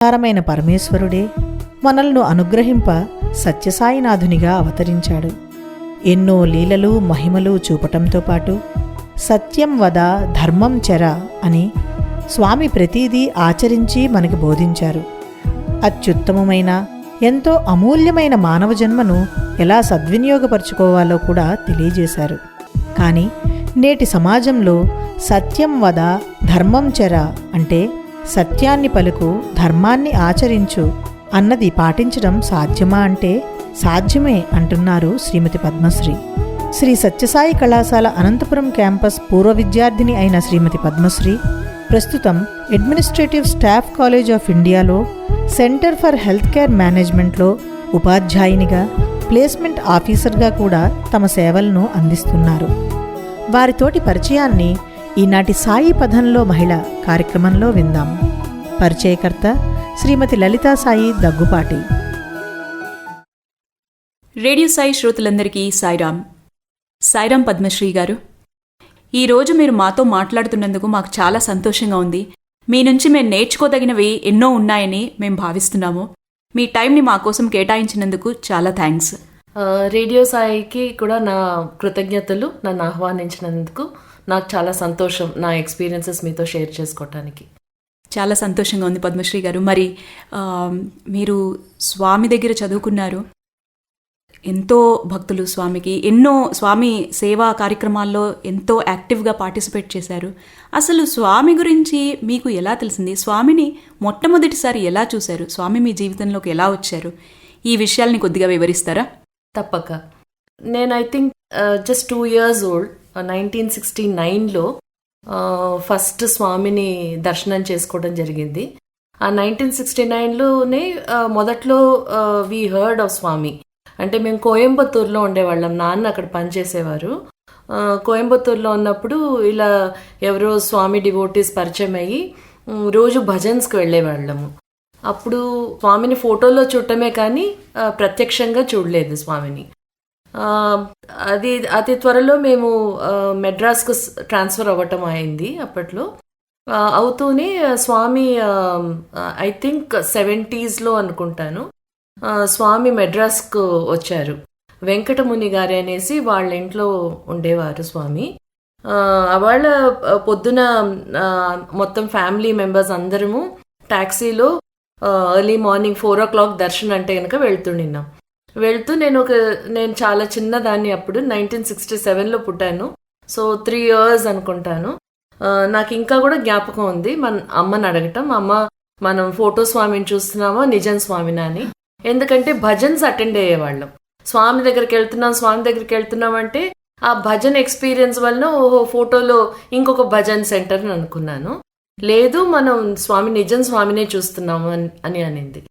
సారమైన పరమేశ్వరుడే మనల్ని అనుగ్రహింప సత్యసాయినాథునిగా అవతరించాడు. ఎన్నో లీలలు మహిమలు చూపటంతో పాటు సత్యం వద ధర్మం చెర అని స్వామి ప్రతీదీ ఆచరించి మనకి బోధించారు. అత్యుత్తమమైన ఎంతో అమూల్యమైన మానవ జన్మను ఎలా సద్వినియోగపరుచుకోవాలో కూడా తెలియజేశారు. కానీ నేటి సమాజంలో సత్యం వద ధర్మం చెర అంటే సత్యాన్ని పలుకు ధర్మాన్ని ఆచరించు అన్నది పాటించడం సాధ్యమా అంటే సాధ్యమే అంటున్నారు శ్రీమతి పద్మశ్రీ. శ్రీ సత్యసాయి కళాశాల అనంతపురం క్యాంపస్ పూర్వ విద్యార్థిని అయిన శ్రీమతి పద్మశ్రీ ప్రస్తుతం అడ్మినిస్ట్రేటివ్ స్టాఫ్ కాలేజ్ ఆఫ్ ఇండియాలో సెంటర్ ఫర్ హెల్త్ కేర్ మేనేజ్మెంట్లో ఉపాధ్యాయునిగా ప్లేస్మెంట్ ఆఫీసర్గా కూడా తమ సేవలను అందిస్తున్నారు. వారితోటి పరిచయాన్ని ఈనాటి సాయి పథంలో మహిళ కార్యక్రమంలో విందాం. పరిచయకర్త శ్రీమతి లలితా సాయి దగ్గుపాటి. రేడియో సాయి శ్రోతలందరికీ సాయిరామ్. సాయిరామ్ పద్మశ్రీ గారు, ఈరోజు మీరు మాతో మాట్లాడుతున్నందుకు మాకు చాలా సంతోషంగా ఉంది. మీ నుంచి మేము నేర్చుకోదగినవి ఎన్నో ఉన్నాయని మేము భావిస్తున్నాము. మీ టైంని మా కోసం కేటాయించినందుకు చాలా థ్యాంక్స్. రేడియో సాయికి కూడా నా కృతజ్ఞతలు. నన్ను ఆహ్వానించినందుకు నాకు చాలా సంతోషం నా ఎక్స్పీరియన్సెస్ మీతో షేర్ చేసుకోవటానికి. చాలా సంతోషంగా ఉంది పద్మశ్రీ గారు. మరి మీరు స్వామి దగ్గర చదువుకున్నారు, ఎంతో భక్తులు స్వామికి, ఎన్నో స్వామి సేవా కార్యక్రమాల్లో ఎంతో యాక్టివ్గా పార్టిసిపేట్ చేశారు. అసలు స్వామి గురించి మీకు ఎలా తెలిసింది? స్వామిని మొట్టమొదటిసారి ఎలా చూశారు? స్వామి మీ జీవితంలోకి ఎలా వచ్చారు? ఈ విషయాల్ని కొద్దిగా వివరిస్తారా? తప్పక. నేను I think just 2 years old, 1969లో ఫస్ట్ స్వామిని దర్శనం చేసుకోవడం జరిగింది. ఆ 1969లోనే మొదట్లో వీ హర్డ్ ఆఫ్ స్వామి. అంటే మేము కోయంబత్తూరులో ఉండేవాళ్ళం, నాన్న అక్కడ పనిచేసేవారు. కోయంబత్తూరులో ఉన్నప్పుడు ఇలా ఎవరో స్వామి డివోటీస్ పరిచయం అయ్యి రోజు భజన్స్కి వెళ్ళేవాళ్ళము. అప్పుడు స్వామిని ఫోటోలో చూడటమే కానీ ప్రత్యక్షంగా చూడలేదు స్వామిని. అది అతి త్వరలో మేము మెడ్రాస్కు ట్రాన్స్ఫర్ అవ్వటం అయింది. అప్పట్లో అవుతూనే స్వామి ఐ థింక్ 70sలో అనుకుంటాను స్వామి మెడ్రాస్కు వచ్చారు. వెంకటముని గారి అనేసి వాళ్ళ ఇంట్లో ఉండేవారు స్వామి. వాళ్ళ పొద్దున మొత్తం ఫ్యామిలీ మెంబర్స్ అందరము టాక్సీలో ఎర్లీ మార్నింగ్ 4 o'clock దర్శనం అంటే కనుక వెళ్తున్నాం. వెళ్తూ నేను చాలా చిన్నదాన్ని అప్పుడు. 1967లో పుట్టాను. సో 3 years అనుకుంటాను. నాకు ఇంకా కూడా జ్ఞాపకం ఉంది మన అమ్మని అడగటం, అమ్మ మనం ఫోటో స్వామిని చూస్తున్నామా నిజం స్వామినా అని. ఎందుకంటే భజన్స్ అటెండ్ అయ్యేవాళ్ళం. స్వామి దగ్గరికి వెళ్తున్నాం అంటే ఆ భజన్ ఎక్స్పీరియన్స్ వలన ఓహో ఫోటోలో ఇంకొక భజన్ సెంటర్ అని అనుకున్నాను. లేదు మనం నిజం స్వామినే చూస్తున్నాము అని అనింది.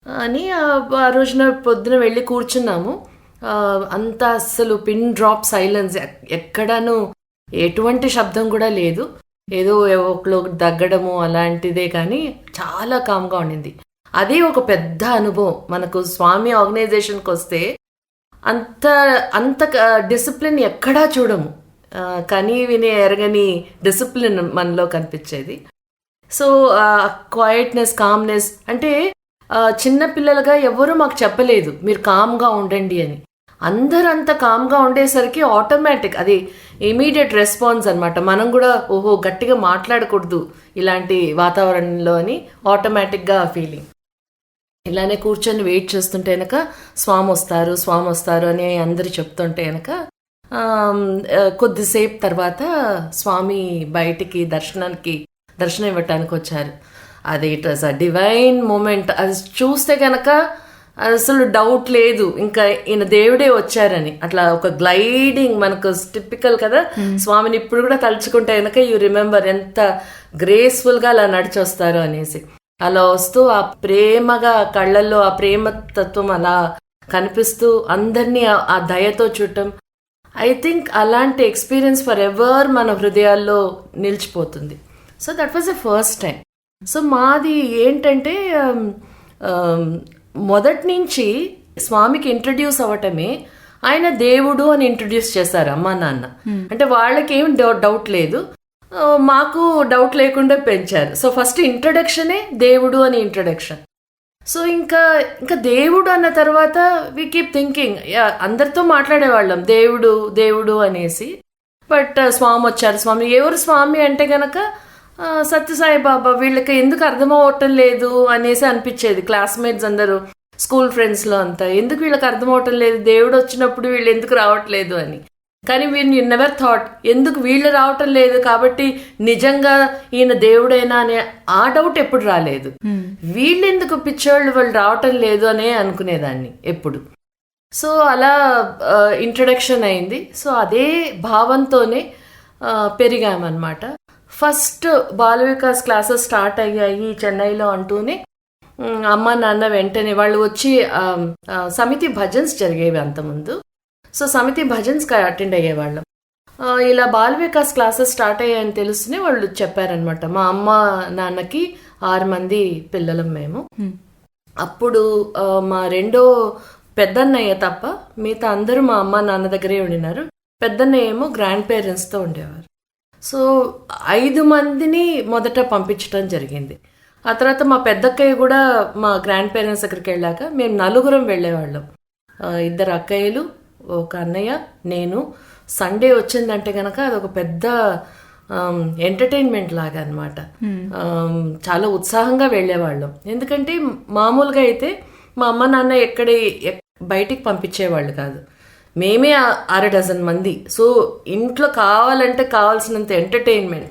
అని ఆ రోజున పొద్దున వెళ్ళి కూర్చున్నాము. అంతా అస్సలు పిన్ డ్రాప్ సైలెన్స్, ఎక్కడాను ఎటువంటి శబ్దం కూడా లేదు. ఏదో ఒకళ్ళు దగ్గడము అలాంటిదే కానీ చాలా కామ్గా ఉండింది. అదే ఒక పెద్ద అనుభవం. మనకు స్వామి ఆర్గనైజేషన్కి వస్తే అంత డిసిప్లిన్ ఎక్కడా చూడము. కానీ వినే ఎరగని డిసిప్లిన్ మనలో కనిపించేది. సో క్వైట్నెస్, కామ్నెస్ అంటే చిన్నపిల్లలుగా ఎవరు మాకు చెప్పలేదు మీరు కామ్గా ఉండండి అని. అందరూ అంత కామ్గా ఉండేసరికి ఆటోమేటిక్ అది ఇమీడియట్ రెస్పాన్స్ అనమాట. మనం కూడా ఓహో గట్టిగా మాట్లాడకూడదు ఇలాంటి వాతావరణంలో అని ఆటోమేటిక్గా ఫీలింగ్. ఇలానే కూర్చొని వెయిట్ చేస్తుంటే కనుక స్వామి వస్తారు అని అందరు చెప్తుంటే కనుక కొద్దిసేపు తర్వాత స్వామి బయటికి దర్శనం ఇవ్వటానికి వచ్చారు. అది it was a divine moment. అది చూస్తే కనుక అసలు డౌట్ లేదు ఇంకా ఈయన దేవుడే వచ్చారని. అట్లా ఒక గ్లైడింగ్ మనకు టిపికల్ కదా. స్వామిని ఇప్పుడు కూడా తలుచుకుంటే కనుక యూ రిమెంబర్ ఎంత గ్రేస్ఫుల్గా అలా నడిచి వస్తారు అనేసి. అలా వస్తూ ఆ ప్రేమగా కళ్ళల్లో ఆ ప్రేమ తత్వం అలా కనిపిస్తూ అందరినీ ఆ దయతో చూడటం, ఐ థింక్ అలాంటి ఎక్స్పీరియన్స్ ఫర్ ఎవర్ మన హృదయాల్లో నిలిచిపోతుంది. So that was the first time. So మాది ఏంటంటే మొదటి నుంచి స్వామికి ఇంట్రడ్యూస్ అవ్వటమే ఆయన దేవుడు అని ఇంట్రడ్యూస్ చేశారు అమ్మా నాన్న. అంటే వాళ్ళకి ఏం డౌట్ లేదు. మాకు డౌట్ లేకుండా పెంచారు. సో ఫస్ట్ ఇంట్రడక్షనే దేవుడు అని ఇంట్రడక్షన్. సో ఇంకా దేవుడు అన్న తర్వాత వి కీప్ థింకింగ్, అందరితో మాట్లాడేవాళ్ళం దేవుడు దేవుడు అనేసి. బట్ స్వామి వచ్చారు. స్వామి ఎవరు స్వామి అంటే గనక సత్యసాయి బాబా. వీళ్ళకి ఎందుకు అర్థం అవ్వటం లేదు అనేసి అనిపించేది. క్లాస్మేట్స్ అందరూ, స్కూల్ ఫ్రెండ్స్లో అంతా, ఎందుకు వీళ్ళకి అర్థం అవటం లేదు, దేవుడు వచ్చినప్పుడు వీళ్ళు ఎందుకు రావట్లేదు అని. కానీ యు నెవర్ థాట్ ఎందుకు వీళ్ళు రావటం లేదు కాబట్టి నిజంగా ఈయన దేవుడైనా అనే ఆ డౌట్ ఎప్పుడు రాలేదు. వీళ్ళు ఎందుకు పిచ్చోళ్ళు వాళ్ళు రావటం లేదు అనే అనుకునేదాన్ని ఎప్పుడు. సో అలా ఇంట్రడక్షన్ అయింది. సో అదే భావంతోనే పెరిగామన్నమాట. ఫస్ట్ బాల వికాస్ క్లాసెస్ స్టార్ట్ అయ్యాయి చెన్నైలో అంటూనే అమ్మ నాన్న వెంటనే వాళ్ళు వచ్చి సమితి భజన్స్ జరిగేవి అంతకుముందు. సో సమితి భజన్స్కి అటెండ్ అయ్యేవాళ్ళం. ఇలా బాల వికాస్ క్లాసెస్ స్టార్ట్ అయ్యాయని తెలుసునే వాళ్ళు చెప్పారనమాట. మా అమ్మ నాన్నకి 6 మంది పిల్లలం మేము. అప్పుడు మా రెండో పెద్దన్నయ్య తప్ప మిగతా అందరూ మా అమ్మ నాన్న దగ్గరే ఉండినారు. పెద్దన్నయ్య ఏమో గ్రాండ్ పేరెంట్స్తో ఉండేవారు. సో 5 మందిని మొదట పంపించడం జరిగింది. ఆ తర్వాత మా పెద్దక్కయ్య కూడా మా గ్రాండ్ పేరెంట్స్ దగ్గరికి వెళ్ళాక మేము 4 వెళ్ళేవాళ్ళం. 2 అక్కయ్యలు, 1 అన్నయ్య, నేను. సండే వచ్చిందంటే కనుక అదొక పెద్ద ఎంటర్టైన్మెంట్ లాగా అనమాట. చాలా ఉత్సాహంగా వెళ్ళేవాళ్ళం. ఎందుకంటే మామూలుగా అయితే మా అమ్మ నాన్న బయటికి పంపించేవాళ్ళు కాదు. మేమే 6 డజన్ మంది. సో ఇంట్లో కావాలంటే కావాల్సినంత ఎంటర్టైన్మెంట్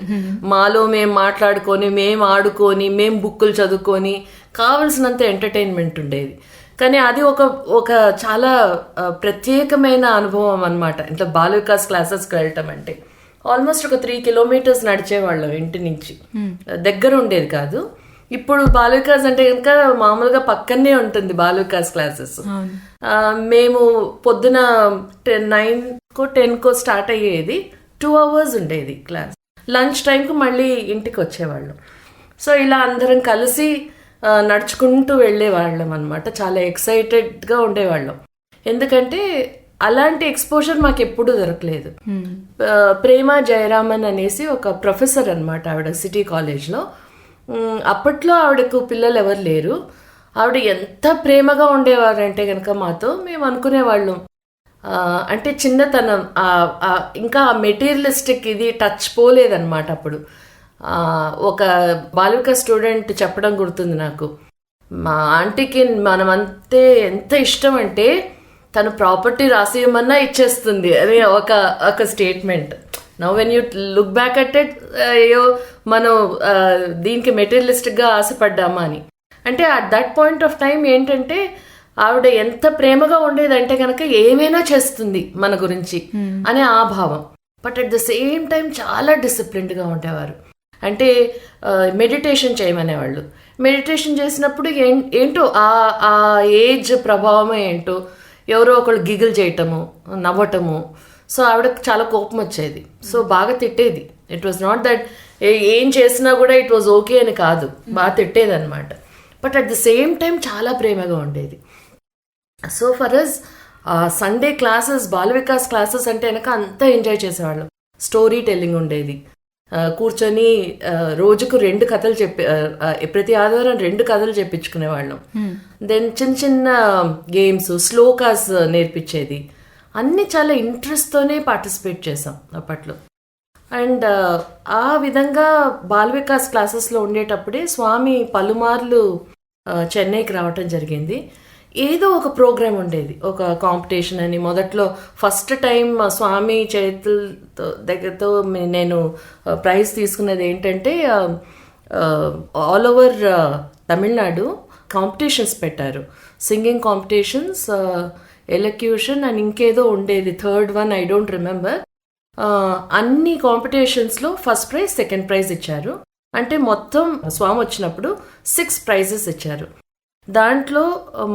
మాలో మేము మాట్లాడుకొని, మేము ఆడుకొని, మేము బుక్కులు చదువుకొని కావాల్సినంత ఎంటర్టైన్మెంట్ ఉండేది. కానీ అది ఒక చాలా ప్రత్యేకమైన అనుభవం అనమాట. ఇట్లా బాల వికాస్ క్లాసెస్కి వెళ్ళటం అంటే ఆల్మోస్ట్ ఒక 3 కిలోమీటర్స్ నడిచేవాళ్ళం ఇంటి నుంచి. దగ్గర ఉండేది కాదు. ఇప్పుడు బాల వికాస్ అంటే కనుక మామూలుగా పక్కనే ఉంటుంది బాల వికాస్ క్లాసెస్. మేము పొద్దున 9కో 10కో స్టార్ట్ అయ్యేది. 2 hours ఉండేది క్లాస్. లంచ్ టైంకు మళ్ళీ ఇంటికి వచ్చేవాళ్ళం. సో ఇలా అందరం కలిసి నడుచుకుంటూ వెళ్ళేవాళ్ళం అనమాట. చాలా ఎక్సైటెడ్గా ఉండేవాళ్ళం. ఎందుకంటే అలాంటి ఎక్స్పోజర్ మాకు ఎప్పుడూ దొరకలేదు. ప్రేమ జయరామన్ అనేసి ఒక ప్రొఫెసర్ అనమాట ఆవిడ సిటీ కాలేజ్లో. అప్పట్లో ఆవిడకు పిల్లలు ఎవరు లేరు. ఆవిడ ఎంత ప్రేమగా ఉండేవారంటే కనుక మాతో మేము అనుకునేవాళ్ళం అంటే చిన్నతనం ఇంకా మెటీరియలిస్టిక్ ఇది టచ్ పోలేదన్నమాట. అప్పుడు ఒక బాలిక స్టూడెంట్ చెప్పడం గుర్తుంది నాకు, మా ఆంటీకి మనమంతే ఎంత ఇష్టం అంటే తను ప్రాపర్టీ రాసియమన్నా ఇచ్చేస్తుంది అని ఒక statement. Now when you look back at it, అయ్యో మనం దీనికి మెటీరియలిస్టిక్గా ఆశపడ్డామా అని. అంటే at that point of time ఏంటంటే ఆవిడ ఎంత ప్రేమగా ఉండేదంటే కనుక ఏమైనా చేస్తుంది మన గురించి అనే ఆ భావం. But at the same time చాలా డిసిప్లిన్డ్గా ఉండేవారు. అంటే మెడిటేషన్ చేయమనేవాళ్ళు. మెడిటేషన్ చేసినప్పుడు ఏంటో ఆ ఏజ్ ప్రభావమే ఏంటో ఎవరో ఒకళ్ళు గిగిల్ చేయటము, నవ్వటము. సో ఆవిడకి చాలా కోపం వచ్చేది. సో బాగా తిట్టేది. ఇట్ వాజ్ నాట్ దట్ ఏం చేసినా కూడా ఇట్ వాజ్ ఓకే అని కాదు, బాగా తిట్టేది అనమాట. But at the same time చాలా ప్రేమగా ఉండేది. So for us Sunday classes, Bala Vikas classes అంటే వెనక అంతా ఎంజాయ్ చేసేవాళ్ళం. స్టోరీ టెల్లింగ్ ఉండేది. కూర్చొని రోజుకు 2 కథలు ప్రతి ఆదివారం 2 కథలు చెప్పించుకునేవాళ్ళం. దెన్ చిన్న చిన్న గేమ్స్, శ్లోకాస్ నేర్పించేది. అన్నీ చాలా ఇంట్రెస్ట్తోనే పార్టిసిపేట్ చేసాం అప్పట్లో. అండ్ ఆ విధంగా బాల వికాస్ క్లాసెస్లో ఉండేటప్పుడే స్వామి పలుమార్లు చెన్నైకి రావటం జరిగింది. ఏదో ఒక ప్రోగ్రామ్ ఉండేది, ఒక కాంపిటీషన్ అని. మొదట్లో ఫస్ట్ టైం స్వామి చేతులతో దగ్గరతో నేను ప్రైజ్ తీసుకున్నది ఏంటంటే ఆల్ ఓవర్ తమిళనాడు కాంపిటీషన్స్ పెట్టారు. సింగింగ్ కాంపిటీషన్స్, ఎలక్యూషన్ అండ్ ఇంకేదో ఉండేది, third one I don't remember. అన్ని కాంపిటీషన్స్లో ఫస్ట్ ప్రైజ్, సెకండ్ ప్రైజ్ ఇచ్చారు. అంటే మొత్తం స్వామి వచ్చినప్పుడు 6 prizes ఇచ్చారు. దాంట్లో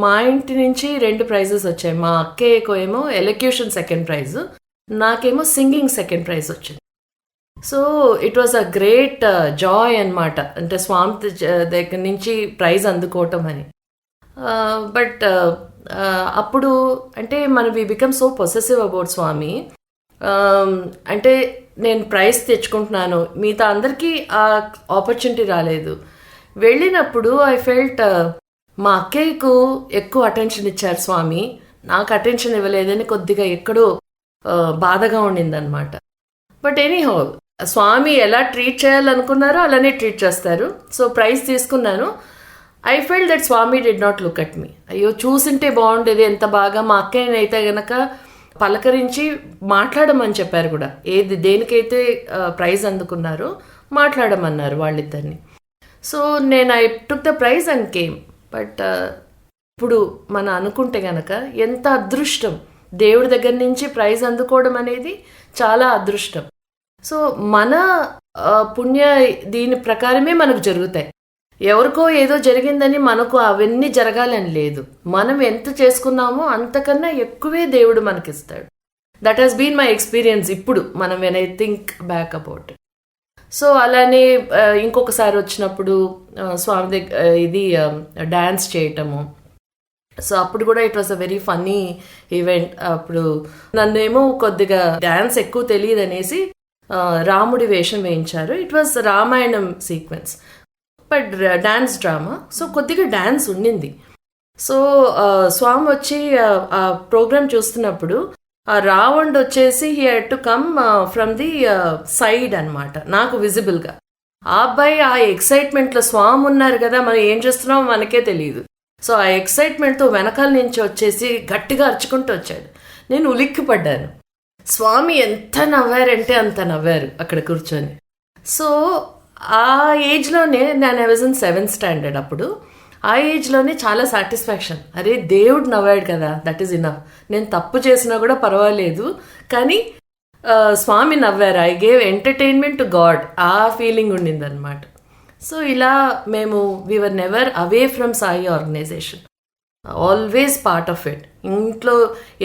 మా ఇంటి నుంచి 2 prizes వచ్చాయి. మా అక్కయ్యకు ఏమో ఎలక్యూషన్ సెకండ్ ప్రైజ్, నాకేమో సింగింగ్ సెకండ్ ప్రైజ్ వచ్చింది. So it was a great Joy అనమాట, అంటే స్వామి దగ్గర నుంచి ప్రైజ్ అందుకోవటం అని. బట్ అప్పుడు అంటే we become so possessive about Swami. అంటే నేను ప్రైజ్ తెచ్చుకుంటున్నాను, మిగతా అందరికీ ఆ ఆపర్చునిటీ రాలేదు. వెళ్ళినప్పుడు ఐ ఫెల్ట్ మా అక్కయ్యకు ఎక్కువ అటెన్షన్ ఇచ్చారు స్వామి, నాకు అటెన్షన్ ఇవ్వలేదని కొద్దిగా ఎక్కడో బాధగా ఉండిందనమాట. బట్ ఎనీహౌ స్వామి ఎలా ట్రీట్ చేయాలనుకున్నారో అలానే ట్రీట్ చేస్తారు. సో ప్రైజ్ తీసుకున్నాను. I fell that Swami did not look at me. అయ్యో చూసింటే బాగుండేది ఎంత బాగా, మా అక్కయ్యనైతే గనక పలకరించి మాట్లాడమని చెప్పారు కూడా. దేనికైతే ప్రైజ్ అందుకున్నారో మాట్లాడమన్నారు వాళ్ళిద్దరిని. సో నేను I took the prize and came. But ఇప్పుడు మనం అనుకుంటే గనక ఎంత అదృష్టం, దేవుడి దగ్గర నుంచి ప్రైజ్ అందుకోవడం అనేది చాలా అదృష్టం. సో మన పుణ్య దీని ప్రకారమే మనకు జరుగుతాయి. ఎవరికో ఏదో జరిగిందని మనకు అవన్నీ జరగాలని లేదు. మనం ఎంత చేసుకున్నామో అంతకన్నా ఎక్కువే దేవుడు మనకిస్తాడు. That has been my experience ఇప్పుడు మనం when I think back about it. So అలానే ఇంకొకసారి వచ్చినప్పుడు స్వామి దగ్గర ఇది డ్యాన్స్ చేయటము. సో అప్పుడు కూడా it was a very funny event. అప్పుడు నన్నేమో కొద్దిగా డ్యాన్స్ ఎక్కువ తెలియదు అనేసి రాముడి వేషం వేయించారు. It was Ramayanam sequence but dance drama. So కొద్దిగా డాన్స్ ఉండింది. సో స్వామి వచ్చి ఆ ప్రోగ్రామ్ చూస్తున్నప్పుడు ఆ రావణుడు వచ్చేసి he had to come from the side అనమాట, నాకు విజిబుల్గా. ఆ అబ్బాయి ఆ ఎక్సైట్మెంట్లో స్వామి ఉన్నారు కదా, మనం ఏం చేస్తున్నామో మనకే తెలియదు. సో ఆ ఎక్సైట్మెంట్తో వెనకాల నుంచి వచ్చేసి గట్టిగా అరుచుకుంటూ వచ్చాడు. నేను ఉలిక్కిపడ్డాను. స్వామి ఎంత నవ్వారంటే అంత నవ్వారు అక్కడ కూర్చొని. సో ఆ ఏజ్లోనే నేను వాజ్ ఇన్ 7th స్టాండర్డ్ అప్పుడు. ఆ ఏజ్లోనే చాలా సాటిస్ఫాక్షన్, అరే దేవుడు నవ్వాడు కదా, దట్ ఈస్ ఇనఫ్. నేను తప్పు చేసినా కూడా పర్వాలేదు కానీ స్వామి నవ్వారు, I gave entertainment to God, ఆ ఫీలింగ్ ఉండిందనమాట. సో ఇలా మేము we were never away from Sai organisation, always part of it. ఇంట్లో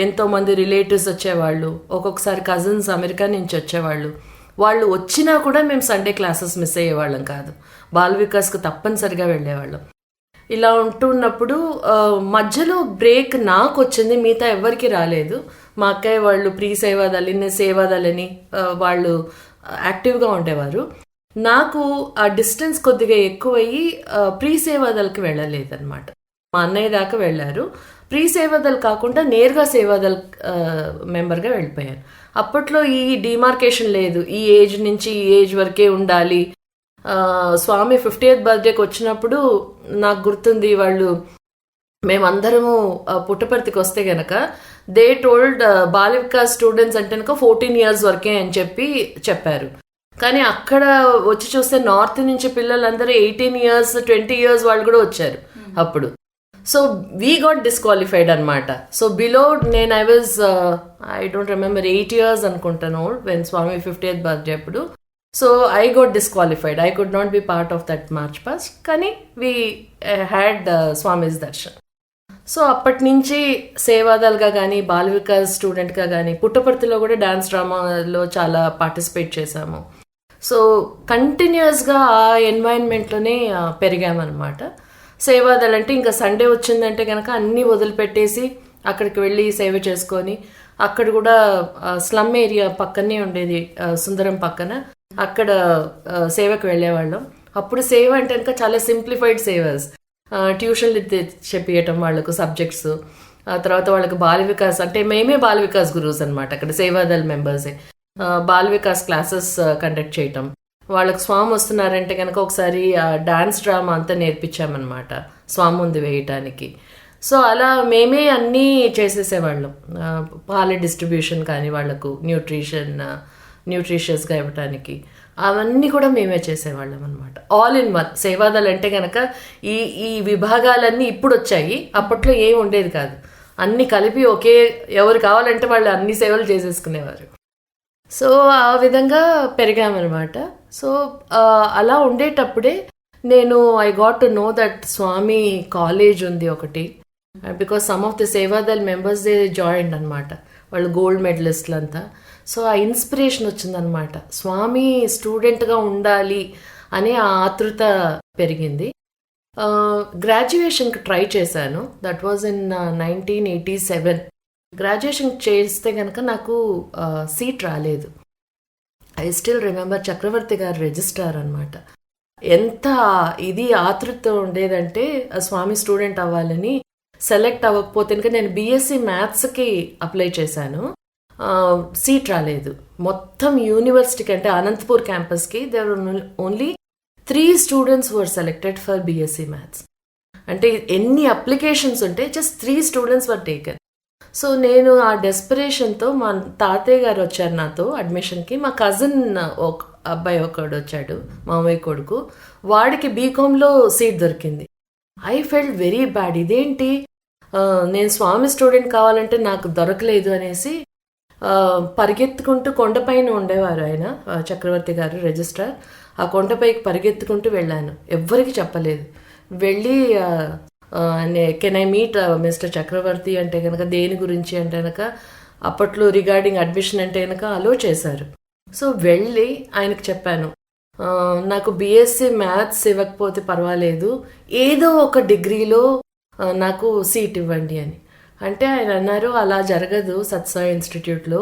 ఎంతోమంది రిలేటివ్స్ వచ్చేవాళ్ళు, ఒక్కొక్కసారి కజిన్స్ అమెరికా నుంచి వచ్చేవాళ్ళు. వాళ్ళు వచ్చినా కూడా మేము సండే క్లాసెస్ మిస్ అయ్యేవాళ్ళం కాదు, బాల వికాస్కు తప్పనిసరిగా వెళ్ళేవాళ్ళం. ఇలా ఉంటున్నప్పుడు మధ్యలో బ్రేక్ నాకు వచ్చింది, మిగతా ఎవరికి రాలేదు. మా అక్కయ్య వాళ్ళు ప్రీ సేవాదళిని సేవాదళని వాళ్ళు యాక్టివ్గా ఉండేవారు. నాకు ఆ డిస్టెన్స్ కొద్దిగా ఎక్కువయ్యి ప్రీ సేవాదళకి వెళ్ళలేదన్నమాట. మా అన్నయ్య దాకా వెళ్ళారు. ప్రీ సేవాదళ్ కాకుండా నేరుగా సేవాదళ్ మెంబర్గా వెళ్ళిపోయాను. అప్పట్లో ఈ డిమార్కేషన్ లేదు, ఈ ఏజ్ నుంచి ఈ ఏజ్ వరకే ఉండాలి. స్వామి 50th బర్త్డేకి వచ్చినప్పుడు నాకు గుర్తుంది, వాళ్ళు మేమందరము పుట్టపర్తికి వస్తే గనక they told Bala Vikas students అంటే కనుక 14 years వరకే అని చెప్పారు. కానీ అక్కడ వచ్చి చూస్తే నార్త్ నుంచి పిల్లలందరూ 18 years 20 years వాళ్ళు కూడా వచ్చారు అప్పుడు. సో వీ గాట్ డిస్క్వాలిఫైడ్ అనమాట. సో బిలో నేను ఐ డోంట్ రిమెంబర్ 8 years అనుకుంటాను వెన్ స్వామి 50th బర్త్డే అప్పుడు. So I got disqualified, I could not be part of that march past. కానీ we had Swami's darshan. So అప్పటి నుంచి సేవాదల్గా కానీ బాల వికాస్ స్టూడెంట్గా కానీ పుట్టపర్తిలో కూడా డాన్స్ డ్రామాలో చాలా పార్టిసిపేట్ చేశాము. సో కంటిన్యూస్గా ఆ ఎన్వైరన్మెంట్లోనే పెరిగామన్నమాట. సేవాదల్ అంటే ఇంకా సండే వచ్చిందంటే కనుక అన్నీ వదిలిపెట్టేసి అక్కడికి వెళ్ళి సేవ చేసుకొని, అక్కడ కూడా స్లమ్ ఏరియా పక్కనే ఉండేది సుందరం పక్కన, అక్కడ సేవకు వెళ్ళేవాళ్ళం. అప్పుడు సేవ అంటే కనుక చాలా సింప్లిఫైడ్ సేవర్స్, ట్యూషన్లు చెప్పియటం వాళ్ళకు సబ్జెక్ట్స్, తర్వాత వాళ్ళకి బాల వికాస్ అంటే మేమే బాల వికాస్ గురూస్ అనమాట. అక్కడ సేవాదల్ మెంబర్సే బాల వికాస్ క్లాసెస్ కండక్ట్ చేయటం. వాళ్ళకి స్వామి వస్తున్నారంటే కనుక ఒకసారి డాన్స్ డ్రామా అంతా నేర్పించామన్నమాట స్వామి ముందు వేయటానికి. సో అలా మేమే అన్నీ చేసేసేవాళ్ళం. పాల డిస్ట్రిబ్యూషన్ కానీ వాళ్ళకు న్యూట్రిషియస్గా ఇవ్వటానికి అవన్నీ కూడా మేమే చేసేవాళ్ళం అనమాట. ఆల్ ఇన్ వన్ సేవాదల్ అంటే కనుక ఈ విభాగాలన్నీ ఇప్పుడు వచ్చాయి, అప్పట్లో ఏం ఉండేది కాదు. అన్నీ కలిపి ఎవరు కావాలంటే వాళ్ళు అన్ని సేవలు చేసేసుకునేవారు. సో ఆ విధంగా పెరిగామన్నమాట. సో అలా ఉండేటప్పుడే నేను I got to know that Swami college ఉంది ఒకటి, because some of the Sevadal members they joined అనమాట, వాళ్ళు గోల్డ్ మెడలిస్టులు అంతా. సో ఆ ఇన్స్పిరేషన్ వచ్చిందనమాట, స్వామి స్టూడెంట్గా ఉండాలి అనే ఆ ఆతృత పెరిగింది. గ్రాడ్యుయేషన్కి ట్రై చేశాను, దట్ వాజ్ ఇన్ 1987. గ్రాడ్యుయేషన్ చేస్తే కనుక నాకు సీట్ రాలేదు. ఐ స్టిల్ రిమెంబర్ చక్రవర్తి గారు రిజిస్ట్రార్ అనమాట. ఎంత ఇది ఆతృత ఉండేదంటే స్వామి స్టూడెంట్ అవ్వాలని. సెలెక్ట్ అవ్వకపోతే కనుక నేను బీఎస్సీ మ్యాథ్స్కి అప్లై చేశాను, సీట్ రాలేదు. మొత్తం యూనివర్సిటీకి అంటే అనంతపూర్ క్యాంపస్కి there only 3 students were selected for BSc maths. అంటే ఎన్ని అప్లికేషన్స్ ఉంటే just 3 students were taken. So నేను ఆ డెస్పరేషన్తో, మా తాతయ్య గారు వచ్చారు నాతో అడ్మిషన్కి, మా కజిన్ ఒక అబ్బాయి ఒకడు వచ్చాడు, మామయ్య కొడుకు, వాడికి బీకామ్లో సీట్ దొరికింది. I felt very bad. ఇదేంటి నేను స్వామి స్టూడెంట్ కావాలంటే నాకు దొరకలేదు అనేసి పరిగెత్తుకుంటూ, కొండపైన ఉండేవారు ఆయన చక్రవర్తి గారు రిజిస్ట్రార్, ఆ కొండపైకి పరిగెత్తుకుంటూ వెళ్ళాను. ఎవ్వరికి చెప్పలేదు. వెళ్ళి కెన్ ఐ మీట్ మిస్టర్ చక్రవర్తి అంటే కనుక, దేని గురించి అంటే కనుక అప్పట్లో రిగార్డింగ్ అడ్మిషన్ అంటే కనుక అలో చేశారు. సో వెళ్ళి ఆయనకు చెప్పాను, నాకు బీఎస్సీ మ్యాథ్స్ ఇవ్వకపోతే పర్వాలేదు, ఏదో ఒక డిగ్రీలో నాకు సీట్ ఇవ్వండి అని. అంటే ఆయన అన్నారు, అలా జరగదు సత్సాయి ఇన్స్టిట్యూట్లో,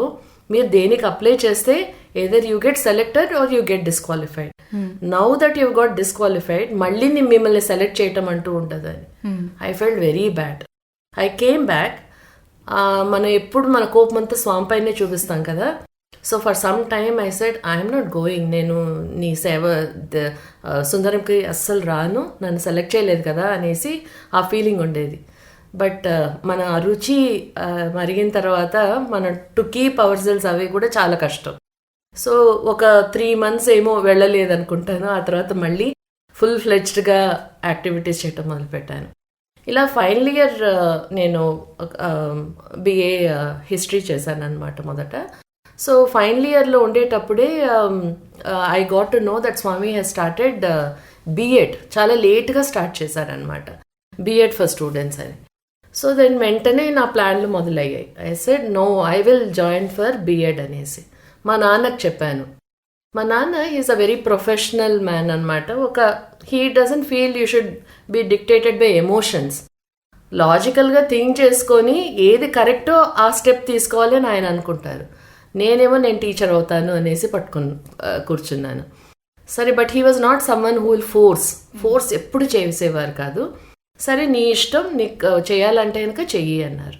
మీరు దేనికి అప్లై చేస్తే either you get selected or you get disqualified. Now that you got disqualified, మళ్ళీ మిమ్మల్ని సెలెక్ట్ చేయటం అంటూ ఉంటుంది అని. I felt very bad. I came back. మనం ఎప్పుడు మన కోపం అంతా స్వామి పైనే చూపిస్తాం కదా. So for some time I said I'm not going, నేను నీ సేవ సుందరంకి అస్సలు రాను, నన్ను సెలెక్ట్ చేయలేదు కదా అనేసి ఆ ఫీలింగ్ ఉండేది. బట్ మన రుచి మరిగిన తర్వాత మనం టు కీప్ అవర్ సెల్స్ అవి కూడా చాలా కష్టం. సో ఒక 3 months ఏమో వెళ్ళలేదు అనుకుంటాను. ఆ తర్వాత మళ్ళీ ఫుల్ ఫ్లెడ్జ్డ్గా యాక్టివిటీస్ చేయటం మొదలుపెట్టాను. ఇలా ఫైనల్ ఇయర్ నేను బిఏ హిస్టరీ చేశాను అనమాట మొదట. సో ఫైనల్ ఇయర్లో ఉండేటప్పుడే I got to know that Swami has started BEd. చాలా లేట్గా స్టార్ట్ చేశారనమాట బిఎడ్ ఫర్ స్టూడెంట్స్ అని. సో దెన్ వెంటనే నా ప్లాన్లు మొదలయ్యాయి. I said no, I will join for BEd అనేసి మా నాన్నకు చెప్పాను. మా నాన్న is a very professional man అనమాట. He doesn't feel you should be dictated by emotions. లాజికల్గా థింక్ చేసుకొని ఏది కరెక్టో ఆ స్టెప్ తీసుకోవాలి అని ఆయన అనుకుంటారు. నేనేమో నేను టీచర్ అవుతాను అనేసి కూర్చున్నాను. సరే, but he was not someone who will force ఎప్పుడు చేసేవారు కాదు. సరే నీ ఇష్టం, నీకు చేయాలంటే కనుక చెయ్యి అన్నారు.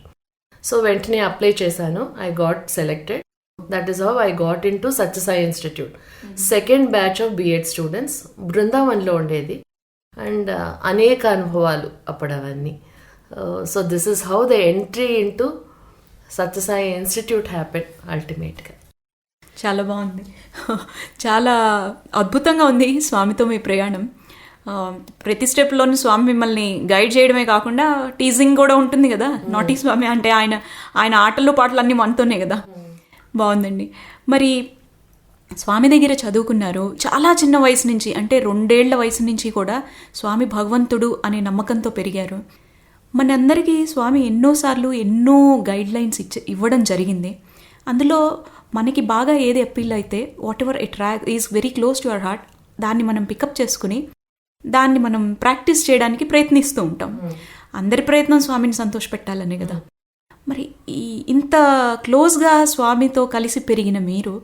సో వెంటనే అప్లై చేశాను. I got selected. That is how I got into Sathya Sai institute. Second batch of BEd students బృందావన్లో ఉండేది. అండ్ అనేక అనుభవాలు అప్పుడు అవన్నీ. So this is how the entry into Sathya Sai institute happen అల్టిమేట్గా. చాలా బాగుంది. చాలా అద్భుతంగా ఉంది స్వామితో మీ ప్రయాణం. ప్రతి స్టెప్లోనూ స్వామి మిమ్మల్ని గైడ్ చేయడమే కాకుండా టీజింగ్ కూడా ఉంటుంది కదా. నాటీ స్వామి అంటే ఆయన ఆటలు పాటలు అన్నీ మనతోనే కదా. బాగుందండి. మరి స్వామి దగ్గర చదువుకున్నారు, చాలా చిన్న వయసు నుంచి, అంటే 2 ఏళ్ల వయసు నుంచి కూడా స్వామి భగవంతుడు అనే నమ్మకంతో పెరిగారు. మనందరికీ స్వామి ఎన్నోసార్లు ఎన్నో గైడ్ లైన్స్ ఇవ్వడం జరిగింది. అందులో మనకి బాగా ఏది అప్పీల్ అయితే, what ever it is very close to our heart, దాన్ని మనం పికప్ చేసుకుని దాన్ని మనం ప్రాక్టీస్ చేయడానికి ప్రయత్నిస్తూ ఉంటాం. అందరి ప్రయత్నం స్వామిని సంతోషపెట్టాలనే కదా. మరి ఇంత క్లోజ్గా స్వామితో కలిసి పెరిగిన మీరు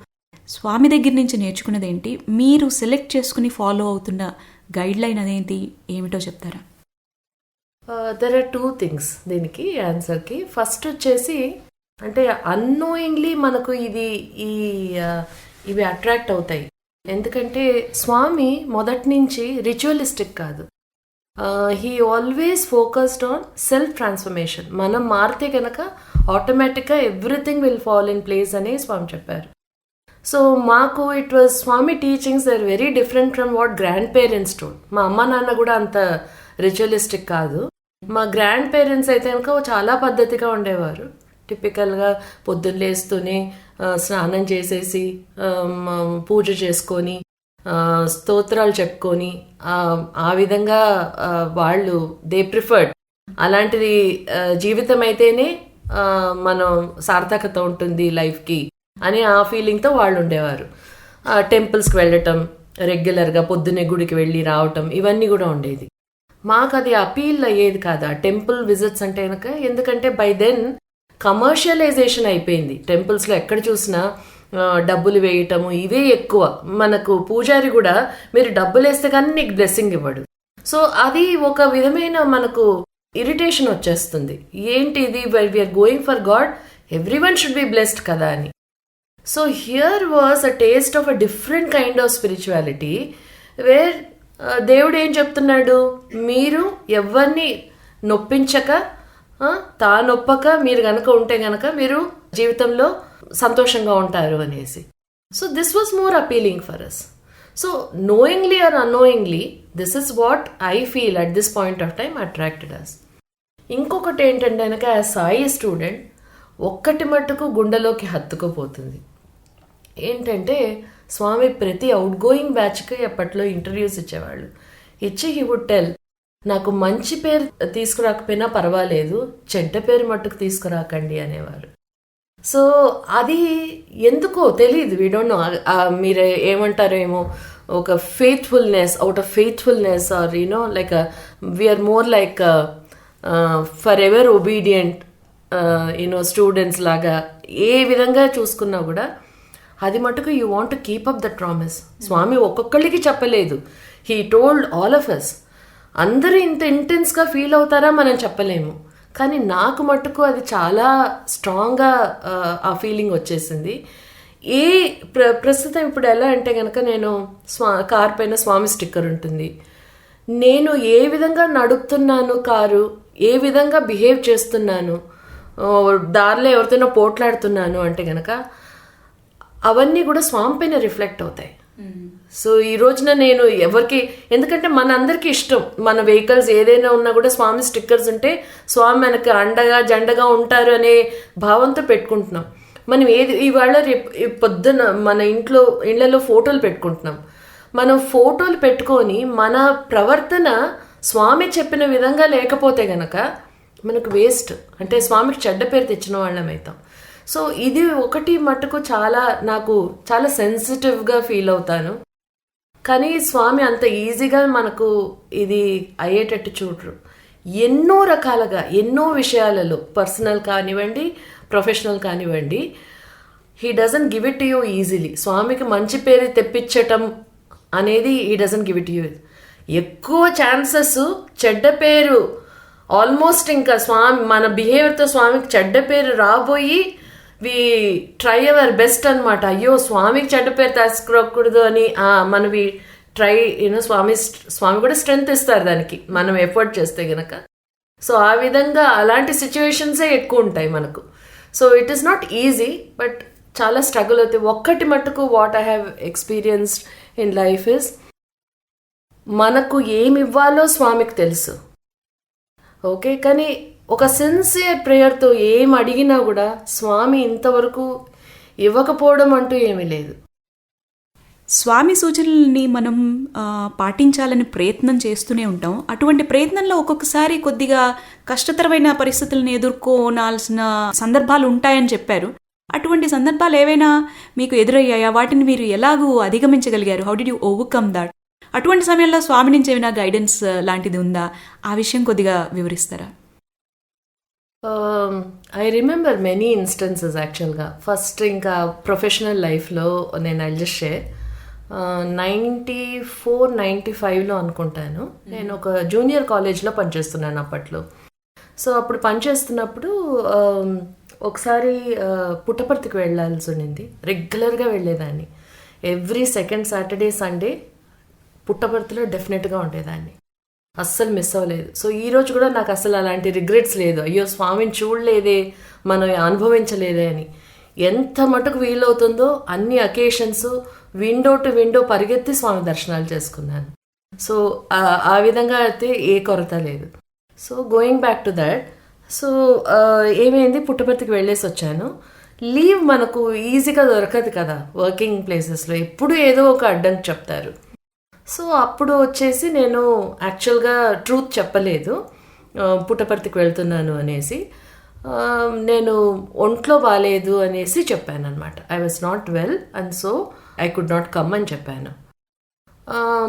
స్వామి దగ్గర నుంచి నేర్చుకున్నది ఏంటి? మీరు సెలెక్ట్ చేసుకుని ఫాలో అవుతున్న గైడ్ లైన్ అదేంటి, ఏమిటో చెప్తారా? దెర్ ఆర్ 2 things దీనికి ఆన్సర్కి. ఫస్ట్ వచ్చేసి, అంటే అన్నోయింగ్లీ మనకు ఇవి అట్రాక్ట్ అవుతాయి. ఎందుకంటే స్వామి మొదటి నుంచి రిచువలిస్టిక్ కాదు. He always focused on self transformation. మనం మారితే కనుక ఆటోమేటిక్గా everything will fall in place అని స్వామి చెప్పారు. సో మాకు it was Swami teachings are very different from what grandparents told. మా అమ్మ నాన్న కూడా అంత రిచువలిస్టిక్ కాదు. మా గ్రాండ్ పేరెంట్స్ అయితే కనుక చాలా పద్ధతిగా ఉండేవారు. టిపికల్గా పొద్దున్న లేస్తూనే స్నానం చేసేసి పూజ చేసుకొని స్తోత్రాలు చెప్పుకొని ఆ విధంగా వాళ్ళు దే ప్రిఫర్డ్. అలాంటిది జీవితం అయితేనే మనం సార్థకత ఉంటుంది లైఫ్కి అని ఆ ఫీలింగ్తో వాళ్ళు ఉండేవారు. టెంపుల్స్కి వెళ్ళటం, రెగ్యులర్గా పొద్దున్నే గుడికి వెళ్ళి రావటం, ఇవన్నీ కూడా ఉండేది. మాకు అది అపీల్ అయ్యేది కాదు ఆ టెంపుల్ విజిట్స్ అంటే కనుక. ఎందుకంటే బై దెన్ కమర్షియలైజేషన్ అయిపోయింది. టెంపుల్స్లో ఎక్కడ చూసినా డబ్బులు వేయటము ఇవే ఎక్కువ. మనకు పూజారి కూడా మీరు డబ్బులు వేస్తే కానీ నీకు బ్లెస్సింగ్ ఇవ్వడు. సో అది ఒక విధమైన మనకు ఇరిటేషన్ వచ్చేస్తుంది. ఏంటి ఇది, we are going for God, everyone should be blessed కదా అని. So here was a taste of a different kind of spirituality where దేవుడు ఏం చెప్తున్నాడు, మీరు ఎవరిని నొప్పించక తానొప్పక మీరు గనక ఉంటే గనక మీరు జీవితంలో సంతోషంగా ఉంటారు అనేసి. So this was more appealing for us. So knowingly or unknowingly, this is what I feel at this point of time attracted us. ఇంకొకటి ఏంటంటే కనుక ఆ సాయి స్టూడెంట్ ఒక్కటి మట్టుకు గుండెలోకి హత్తుకుపోతుంది. ఏంటంటే స్వామి ప్రతి అవుట్ గోయింగ్ బ్యాచ్కి అప్పట్లో ఇంటర్వ్యూస్ ఇచ్చేవాళ్ళు. ఇచ్చి హీ వుడ్ టెల్, నాకు మంచి పేరు తీసుకురాకపోయినా పర్వాలేదు, చెడ్డ పేరు మట్టుకు తీసుకురాకండి అనేవారు. సో అది ఎందుకో తెలియదు, వీ డోంట్ నో. మీరు ఏమంటారేమో, ఒక faithfulness, out of faithfulness, or you know like we are more like for ever obedient you know students లాగా ఏ విధంగా చూసుకున్నా కూడా అది మటుకు you want to keep up that promise. Swami ఒక్కొక్కళ్ళకి చెప్పలేదు, he told all of us. అందరూ ఇంత ఇంటెన్స్గా ఫీల్ అవుతారా మనం చెప్పలేము, కానీ నాకు మట్టుకు అది చాలా స్ట్రాంగ్గా ఆ ఫీలింగ్ వచ్చేసింది. ప్రస్తుతం ఇప్పుడు ఎలా అంటే కనుక నేను కార్ పైన స్వామి స్టిక్కర్ ఉంటుంది. నేను ఏ విధంగా నడుపుతున్నాను కారు, ఏ విధంగా బిహేవ్ చేస్తున్నాను, దారిలో ఎవరితోనో పోట్లాడుతున్నాను అంటే కనుక అవన్నీ కూడా స్వామి పైన రిఫ్లెక్ట్ అవుతాయి. సో ఈ రోజున నేను ఎవరికి, ఎందుకంటే మనందరికీ ఇష్టం మన వెహికల్స్ ఏదైనా ఉన్నా కూడా స్వామి స్టిక్కర్స్ ఉంటే స్వామి మనకు అండగా జెండగా ఉంటారు అనే భావంతో పెట్టుకుంటున్నాం. మనం ఇవాళ రేపు పొద్దున మన ఇళ్లలో ఫోటోలు పెట్టుకుంటున్నాం. మనం ఫోటోలు పెట్టుకొని మన ప్రవర్తన స్వామి చెప్పిన విధంగా లేకపోతే గనక మనకు వేస్ట్, అంటే స్వామికి చెడ్డ పేరు తెచ్చిన వాళ్ళం అవుతాం. సో ఇది ఒకటి మట్టుకు నాకు చాలా సెన్సిటివ్గా ఫీల్ అవుతాను. కానీ స్వామి అంత ఈజీగా మనకు ఇది అయ్యేటట్టు చూడరు. ఎన్నో రకాలుగా ఎన్నో విషయాలలో, పర్సనల్ కానివ్వండి, ప్రొఫెషనల్ కానివ్వండి, he doesn't give it to you easily. స్వామికి మంచి పేరు తెప్పించటం అనేది he doesn't give it you. ఎక్కువ ఛాన్సెస్ చెడ్డ పేరు, ఆల్మోస్ట్ ఇంకా స్వామి మన బిహేవియర్తో స్వామికి చెడ్డ పేరు రాబోయి వి ట్రై అవర్ బెస్ట్ అనమాట. అయ్యో స్వామికి చెడ్డ పేరు తీసుకురాకూడదు అని మనవి ట్రై స్వామి కూడా స్ట్రెంగ్త్ ఇస్తారు దానికి మనం ఎఫర్ట్ చేస్తే గనక. సో ఆ విధంగా అలాంటి సిచ్యువేషన్సే ఎక్కువ ఉంటాయి మనకు. So it is not easy, but చాలా స్ట్రగుల్ అవుతాయి. ఒక్కటి మట్టుకు what I have experienced in life is, మనకు ఏమి ఇవ్వాలో స్వామికి తెలుసు, ఓకే. కానీ ఒక సిన్సియర్ ప్రేయర్తో ఏం అడిగినా కూడా స్వామి ఇంతవరకు ఇవ్వకపోవడం అంటూ ఏమీ లేదు. స్వామి సూచనల్ని మనం పాటించాలని ప్రయత్నం చేస్తూనే ఉంటాం. అటువంటి ప్రయత్నంలో ఒక్కొక్కసారి కొద్దిగా కష్టతరమైన పరిస్థితులను ఎదుర్కోనాల్సిన సందర్భాలు ఉంటాయని చెప్పారు. అటువంటి సందర్భాలు ఏవైనా మీకు ఎదురయ్యాయా? వాటిని మీరు ఎలాగూ అధిగమించగలిగారు? How did you overcome that? అటువంటి సమయంలో స్వామి నుంచి ఏమైనా గైడెన్స్ లాంటిది ఉందా? ఆ విషయం కొద్దిగా వివరిస్తారా? ఐ రిమెంబర్ మెనీ ఇన్స్టెన్సెస్ యాక్చువల్గా. ఫస్ట్ ఇంకా ప్రొఫెషనల్ లైఫ్లో నేను ఐల్ జస్ట్ షేర్. 94-95లో అనుకుంటాను, నేను ఒక జూనియర్ కాలేజ్లో పనిచేస్తున్నాను అప్పట్లో. సో అప్పుడు పనిచేస్తున్నప్పుడు ఒకసారి పుట్టపర్తికి వెళ్ళాల్సి ఉండింది. రెగ్యులర్గా వెళ్ళేదాన్ని. ఎవ్రీ సెకండ్ సాటర్డే సండే పుట్టపర్తిలో డెఫినెట్గా ఉండేదాన్ని, అస్సలు మిస్ అవ్వలేదు. సో ఈరోజు కూడా నాకు అసలు అలాంటి రిగ్రెట్స్ లేదు, అయ్యో స్వామిని చూడలేదే, మనం అనుభవించలేదే అని. ఎంత మటుకు వీలవుతుందో అన్ని అకేషన్స్ విండో టు విండో పరిగెత్తి స్వామి దర్శనాలు చేసుకున్నాను. సో ఆ విధంగా అయితే ఏ కొరత లేదు. So going back to that, so ఏమైంది, పుట్టపర్తికి వెళ్ళేసి వచ్చాను. లీవ్ మనకు ఈజీగా దొరకదు కదా వర్కింగ్ ప్లేసెస్లో, ఎప్పుడు ఏదో ఒక అడ్డంకి చెప్తారు. సో అప్పుడు వచ్చేసి నేను యాక్చువల్గా ట్రూత్ చెప్పలేదు, పుట్టపర్తికి వెళ్తున్నాను అనేసి. నేను ఒంట్లో బాగాలేదు అనేసి చెప్పాను అనమాట. I was not well and so I could not come అని చెప్పాను.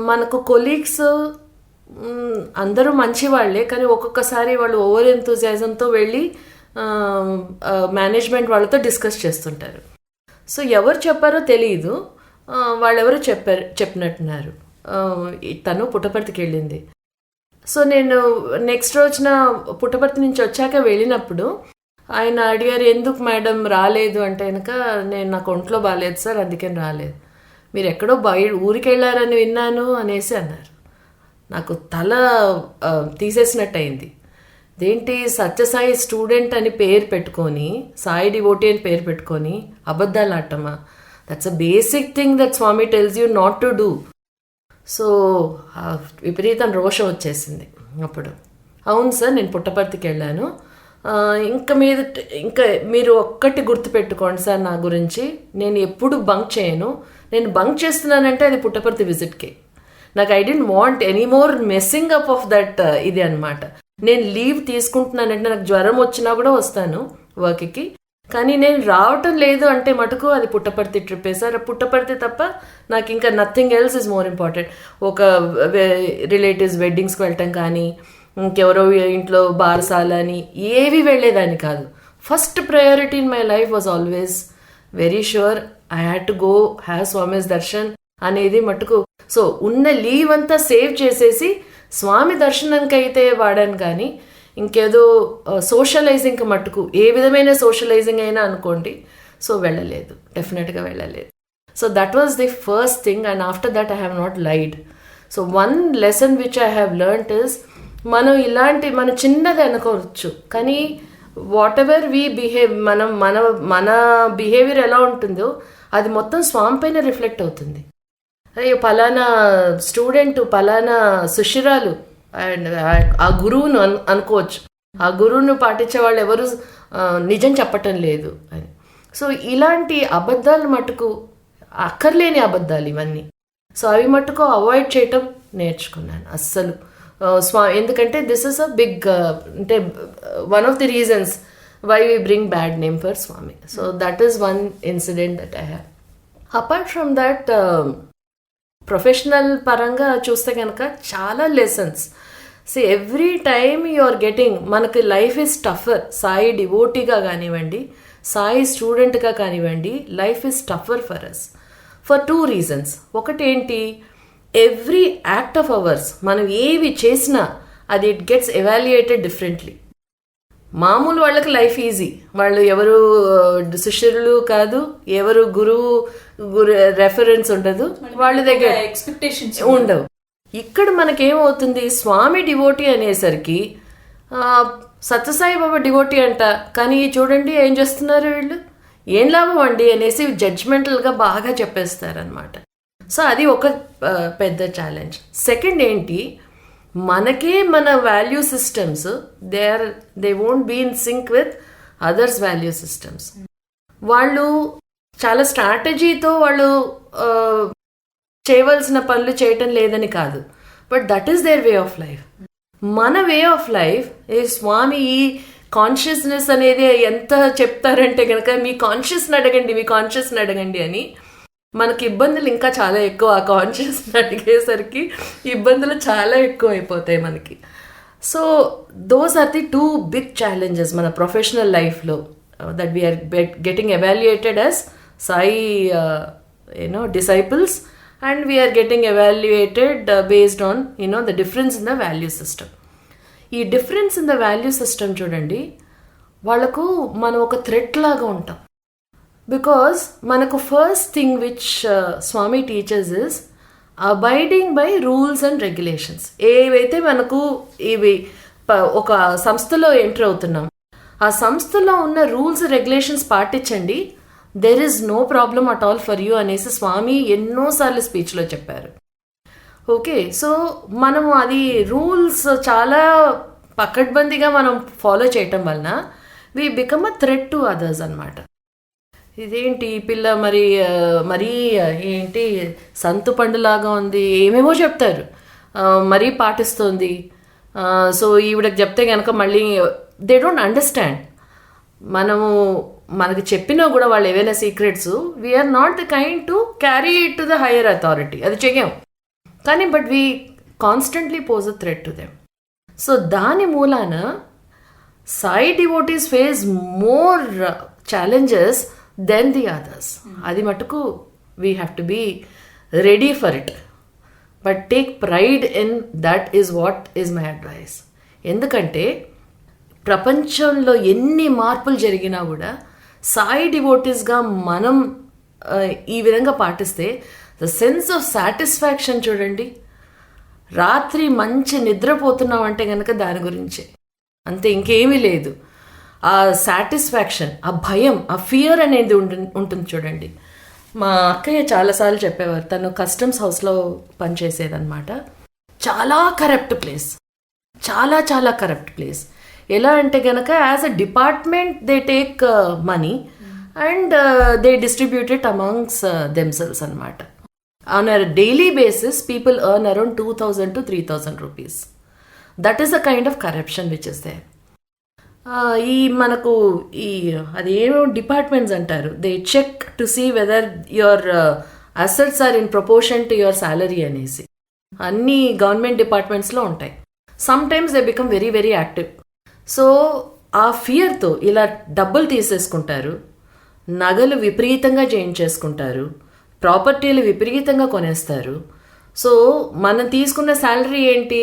మనకు కొలీగ్స్ అందరూ మంచి వాళ్ళే, కానీ ఒక్కొక్కసారి వాళ్ళు ఓవర్ ఎంతూజియాజంతో వెళ్ళి మేనేజ్మెంట్ వాళ్ళతో డిస్కస్ చేస్తుంటారు. సో ఎవరు చెప్పారో తెలియదు, వాళ్ళెవరో చెప్పినట్టున్నారు. తను పుట్టపర్తికి వెళ్ళింది. సో నేను నెక్స్ట్ రోజున పుట్టపర్తి నుంచి వచ్చాక వెళ్ళినప్పుడు ఆయన అడిగారు, ఎందుకు మేడం రాలేదు అంటే కనుక నేను నాకు ఒంట్లో బాగాలేదు సార్ అందుకని రాలేదు. మీరు ఎక్కడో ఊరికి వెళ్ళారని విన్నాను అనేసి అన్నారు. నాకు తల తీసేసినట్టు అయింది. దేంటి సత్యసాయి స్టూడెంట్ అని పేరు పెట్టుకొని, సాయి డివోటీ అని పేరు పెట్టుకొని అబద్ధాలు ఆడటమా? That's a basic thing that Swami tells you not to do. So విపరీతం రోషం వచ్చేసింది అప్పుడు. అవును సార్ నేను పుట్టపర్తికి వెళ్ళాను, ఇంకా మీరు ఒక్కటి గుర్తుపెట్టుకోండి సార్ నా గురించి, నేను ఎప్పుడు బంక్ చేయను. నేను బంక్ చేస్తున్నానంటే అది పుట్టపర్తి విజిట్కే. నాకు I don't want any more messing up of that ఇది అనమాట. నేను లీవ్ తీసుకుంటున్నానంటే నాకు జ్వరం వచ్చినా కూడా వస్తాను వర్క్కి, కానీ నేను రావటం లేదు అంటే మటుకు అది పుట్టపర్తి ట్రిప్పే సార్. పుట్టపర్తి తప్ప నాకు ఇంకా nothing else is more important. ఒక రిలేటివ్స్ వెడ్డింగ్స్కి వెళ్ళటం కానీ, ఇంకెవరో ఇంట్లో బారసాల అని ఏవి వెళ్ళేదాన్ని కాదు. First priority in my life was always very sure I had to go have Swami's Darshan అనేది మటుకు. సో ఉన్న లీవ్ అంతా సేవ్ చేసేసి స్వామి దర్శనానికి అయితే వాడాను, కానీ ఇంకేదో సోషలైజింగ్కి మట్టుకు ఏ విధమైన సోషలైజింగ్ అయినా అనుకోండి, సో వెళ్ళలేదు, డెఫినెట్గా వెళ్ళలేదు. So that was the first thing. And after that I have not lied. So one lesson which I have learned is, మనం చిన్నది అనుకోవచ్చు, కానీ వాట్ ఎవర్ వీ బిహేవ్, మన బిహేవియర్ ఎలా ఉంటుందో అది మొత్తం స్వామి పైన రిఫ్లెక్ట్ అవుతుంది. అయ్యో పలానా స్టూడెంట్, పలానా శిష్యురాలు అండ్ ఆ గురువును అనుకోవచ్చు, ఆ గురువును పాటించే వాళ్ళు ఎవరు నిజం చెప్పటం లేదు అని. సో ఇలాంటి అబద్ధాలు మటుకు అక్కర్లేని అబద్ధాలు ఇవన్నీ. సో అవి మటుకు అవాయిడ్ చేయటం నేర్చుకున్నాను అస్సలు. ఎందుకంటే దిస్ ఇస్ అ బిగ్ అంటే one of the reasons why we bring bad name for Swami. So that is one incident that I have. Apart from that professional పరంగా చూస్తే కనుక చాలా lessons. Every time you are getting, మనకి life is tougher. Sai డివోటీగా కానివ్వండి, సాయి స్టూడెంట్గా కానివ్వండి, life is tougher for us for 2 reasons. ఒకటి ఏంటి, ఎవ్రీ యాక్ట్ ఆఫ్ అవర్స్ మనం ఏవి చేసినా అది ఇట్ గెట్స్ ఎవాల్యుయేటెడ్ డిఫరెంట్లీ. మామూలు వాళ్ళకి లైఫ్ ఈజీ, వాళ్ళు ఎవరు శిష్యులు కాదు, ఎవరు గురువు రెఫరెన్స్ ఉండదు, వాళ్ళ దగ్గర ఎక్స్పెక్టేషన్స్ ఉండవు. ఇక్కడ మనకేమవుతుంది, స్వామి డివోటీ అనేసరికి సత్యసాయి బాబా డివోటీ అంట, కానీ చూడండి ఏం చేస్తున్నారు వీళ్ళు, ఏం లాభం అండి అనేసి జడ్జ్మెంటల్గా బాగా చెప్పేస్తారనమాట. సో అది ఒక పెద్ద ఛాలెంజ్. సెకండ్ ఏంటి, మనకే మన value systems they won't be in sync with others value systems. వాళ్ళు చాలా స్ట్రాటజీతో వాళ్ళు చేయవలసిన పనులు చేయటం లేదని కాదు, but that is their way of life. మన వే ఆఫ్ లైఫ్ ఈ స్వామి ఈ కాన్షియస్నెస్ అనేది ఎంత చెప్తారంటే కనుక మీ కాన్షియస్ని అడగండి అని. మనకి ఇబ్బందులు ఇంకా చాలా ఎక్కువ, ఆ కాన్షియస్ని అడిగేసరికి ఇబ్బందులు చాలా ఎక్కువ అయిపోతాయి మనకి. So those are the 2 big challenges మన ప్రొఫెషనల్ లైఫ్లో, that we are getting evaluated as Sai disciples, and we are getting evaluated based on the difference in the value system. ఈ difference in the value system చూడండి, వాళ్ళకు మనం ఒక threat లాగా ఉంటాం. Because మనకు first thing which Swami teachers is abiding by rules and regulations. ఏవైతే మనకు ఇవి ఒక సంస్థలో ఎంటర్ అవుతున్నాం, ఆ సంస్థలో ఉన్న రూల్స్ రెగ్యులేషన్స్ పాటించండి, there is no problem at all for you అనేసి స్వామి ఎన్నోసార్లు స్పీచ్లో చెప్పారు. ఓకే, సో మనము అది రూల్స్ చాలా పకడ్బందీగా మనం ఫాలో చేయటం వలన we become a threat to others అనమాట. ఇదేంటి పిల్ల మరీ ఏంటి సంతు పండులాగా ఉంది, ఏమేమో చెప్తారు, మరీ పాటిస్తుంది. సో ఈవిడకి చెప్తే కనుక మళ్ళీ దే డోంట్ అండర్స్టాండ్. మనకి చెప్పినా కూడా వాళ్ళు ఏవైనా secrets, we are not the kind to carry it to the higher authority, అది చెయ్యం. కానీ but we constantly pose a threat to them. సో దాని మూలాన Sai devotees face more challenges than the others. అది మటుకు we have to be ready for it. But take pride in that is what is my advice. ఎందుకంటే ప్రపంచంలో ఎన్ని మార్పులు జరిగినా కూడా సాయి డివోటీస్గా మనం ఈ విధంగా పాటిస్తే ద సెన్స్ ఆఫ్ సాటిస్ఫాక్షన్ చూడండి. రాత్రి మంచి నిద్రపోతున్నాం అంటే కనుక దాని గురించే, అంతే, ఇంకేమీ లేదు. ఆ సాటిస్ఫాక్షన్, ఆ భయం, ఆ ఫియర్ అనేది ఉంటుంది చూడండి. మా అక్కయ్య చాలాసార్లు చెప్పేవారు, తను కస్టమ్స్ హౌస్లో పనిచేసేదన్నమాట. చాలా కరప్ట్ ప్లేస్, చాలా చాలా కరప్ట్ ప్లేస్. ఎలా అంటే కనుక as a department they take money and they distribute it amongst themselves అనమాట. On a daily basis people earn around 2,000 to 3,000 rupees. That is the kind of corruption which is there. ఈ మనకు ఈ అదేమో departments అంటారు, they check to see whether your assets are in proportion to your salary అనేసి అన్ని government డిపార్ట్మెంట్స్లో ఉంటాయి. Sometimes they become very very active. So ఆ ఫియర్తో ఇలా డబ్బులు తీసేసుకుంటారు, నగలు విపరీతంగా చేయించేసుకుంటారు, ప్రాపర్టీలు విపరీతంగా కొనేస్తారు. సో మనం తీసుకున్న శాలరీ ఏంటి,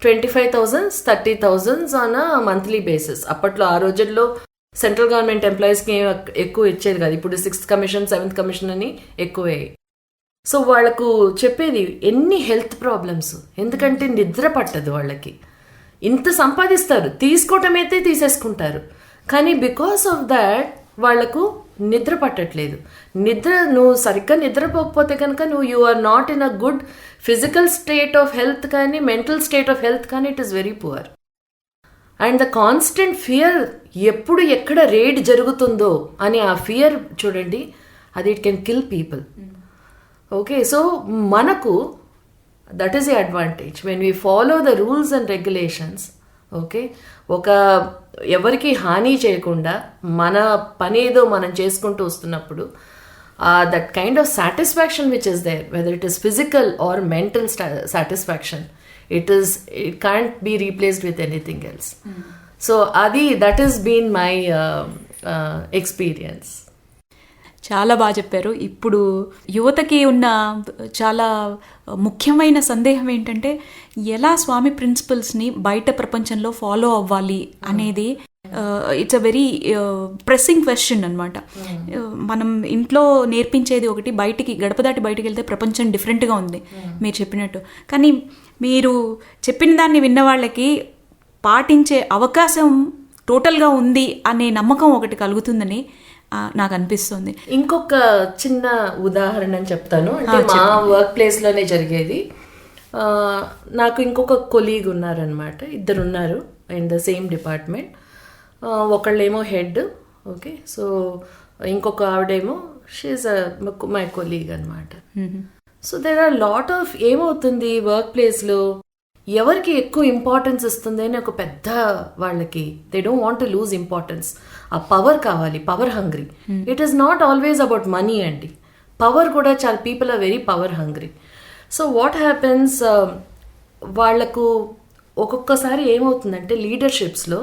25,000, 30,000 ఆన్ అ మంత్లీ బేసిస్. అప్పట్లో ఆ రోజుల్లో సెంట్రల్ గవర్నమెంట్ ఎంప్లాయీస్కి ఎక్కువ ఇచ్చేది కాదు. ఇప్పుడు 6th కమిషన్ 7th కమిషన్ అని ఎక్కువే. సో వాళ్ళకు చెప్పేది ఎన్ని హెల్త్ ప్రాబ్లమ్స్, ఎందుకంటే నిద్ర పట్టదు వాళ్ళకి. ఇంత సంపాదిస్తారు, తీసుకోవటం అయితే తీసేసుకుంటారు, కానీ బికాస్ ఆఫ్ దాట్ వాళ్లకు నిద్ర పట్టట్లేదు. నువ్వు సరిగ్గా నిద్రపోకపోతే కనుక you are not in a good physical state of health కానీ మెంటల్ స్టేట్ ఆఫ్ హెల్త్ కానీ it is very poor. And the constant fear, ఎప్పుడు ఎక్కడ రేడ్ జరుగుతుందో అని ఆ ఫియర్ చూడండి, అది it can kill people. Okay, so మనకు that is the advantage when we follow the rules and regulations. Okay, ఎవరికి హాని చేయకుండా మన పని ఏదో మనం చేసుకుంటూ వస్తున్నప్పుడు that kind of satisfaction which is there, whether it is physical or mental satisfaction, it can't be replaced with anything else. So that is been my experience. చాలా బాగా చెప్పారు. ఇప్పుడు యువతకి ఉన్న చాలా ముఖ్యమైన సందేహం ఏంటంటే ఎలా స్వామి ప్రిన్సిపల్స్ని బయట ప్రపంచంలో ఫాలో అవ్వాలి అనేది it's a very pressing question అనమాట. మనం ఇంట్లో నేర్పించేది ఒకటి, బయటికి గడప దాటి బయటికి వెళ్తే ప్రపంచం డిఫరెంట్గా ఉంది మీరు చెప్పినట్టు. కానీ మీరు చెప్పిన దాన్ని విన్న వాళ్ళకి పాటించే అవకాశం టోటల్గా ఉంది అనే నమ్మకం ఒకటి కలుగుతుందని నాకు అనిపిస్తుంది. ఇంకొక చిన్న ఉదాహరణ చెప్తాను. అంటే మా వర్క్ ప్లేస్లోనే జరిగేది. నాకు ఇంకొక కొలీగ్ ఉన్నారనమాట, ఇద్దరు ఉన్నారు ఇన్ ద సేమ్ డిపార్ట్మెంట్. ఒకళ్ళేమో హెడ్, ఓకే, సో ఇంకొక ఆవిడేమో షీఈస్ మై కొలీగ్ అనమాట. So there are lot of ఏమవుతుంది వర్క్ ప్లేస్లో ఎవరికి ఎక్కువ ఇంపార్టెన్స్ ఇస్తుంది అని ఒక పెద్ద వాళ్ళకి they don't want to lose importance. ఆ పవర్ కావాలి, power hungry. It is not always about money అండి, పవర్ కూడా చాలా people are very power hungry. So what happens, వాళ్లకు ఒక్కొక్కసారి ఏమవుతుందంటే లీడర్షిప్స్లో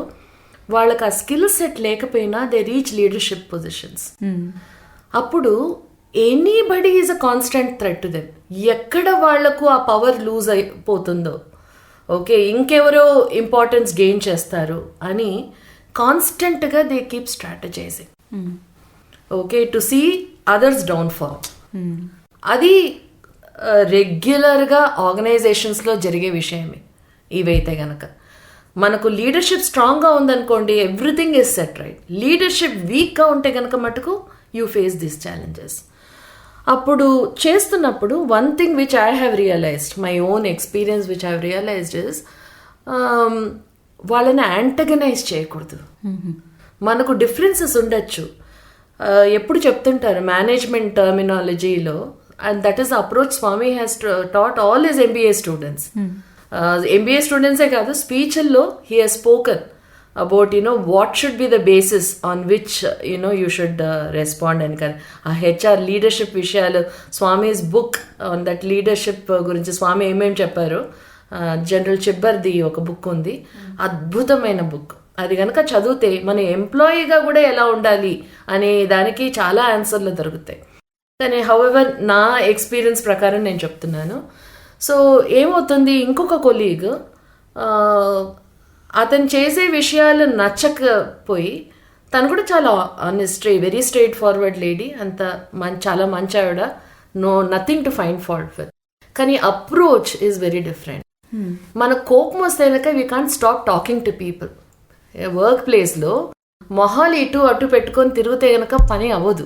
వాళ్ళకి ఆ స్కిల్ సెట్ లేకపోయినా దే రీచ్ లీడర్షిప్ పొజిషన్స్. అప్పుడు anybody is a constant threat to them. ఎక్కడ వాళ్లకు ఆ పవర్ లూజ్ అయిపోతుందో, ఓకే, ఇంకెవరో ఇంపార్టెన్స్ గెయిన్ చేస్తారు అని కాన్స్టెంట్గా they keep strategizing, okay, to see others downfall. అది రెగ్యులర్గా ఆర్గనైజేషన్స్లో జరిగే విషయమే. ఇవైతే గనక మనకు లీడర్షిప్ స్ట్రాంగ్గా ఉందనుకోండి, everything is set right. Leadership వీక్గా ఉంటే కనుక మటుకు యూ ఫేస్ దీస్ ఛాలెంజెస్. అప్పుడు చేస్తున్నప్పుడు one thing which I have realized, my own experience which I have realized is వాళ్ళని యాంటగనైజ్ చేయకూడదు. మనకు డిఫరెన్సెస్ ఉండొచ్చు. ఎప్పుడు చెప్తుంటారు మేనేజ్మెంట్ టర్మినాలజీలో, and that is the approach Swami has taught all his MBA students. MBA స్టూడెంట్సే కాదు, స్పీచ్ల్లో he has spoken about what should be the basis on which you should respond and ఆ HR లీడర్షిప్ విషయాలు Swami's book on that leadership గురించి స్వామి ఏమేమి చెప్పారు. General చిబ్బర్ది ఒక book ఉంది, అద్భుతమైన బుక్. అది కనుక చదివితే మన ఎంప్లాయీగా కూడా ఎలా ఉండాలి అనే దానికి చాలా ఆన్సర్లు దొరుకుతాయి. కానీ హౌఎవర్ నా ఎక్స్పీరియన్స్ ప్రకారం నేను చెప్తున్నాను. సో ఏమవుతుంది, ఇంకొక కొలీగ్ అతను చేసే విషయాలు నచ్చకపోయి, తను కూడా చాలా వెరీ స్ట్రైట్ ఫార్వర్డ్ లేడీ, అంత చాలా మంచి ఆవిడ, nothing to find fault with, కానీ అప్రోచ్ ఈజ్ వెరీ డిఫరెంట్. మన కోపం వస్తే కనుక we can't stop talking to people. Work ప్లేస్లో మొహాలు ఇటు అటు పెట్టుకొని తిరిగితే కనుక పని అవ్వదు.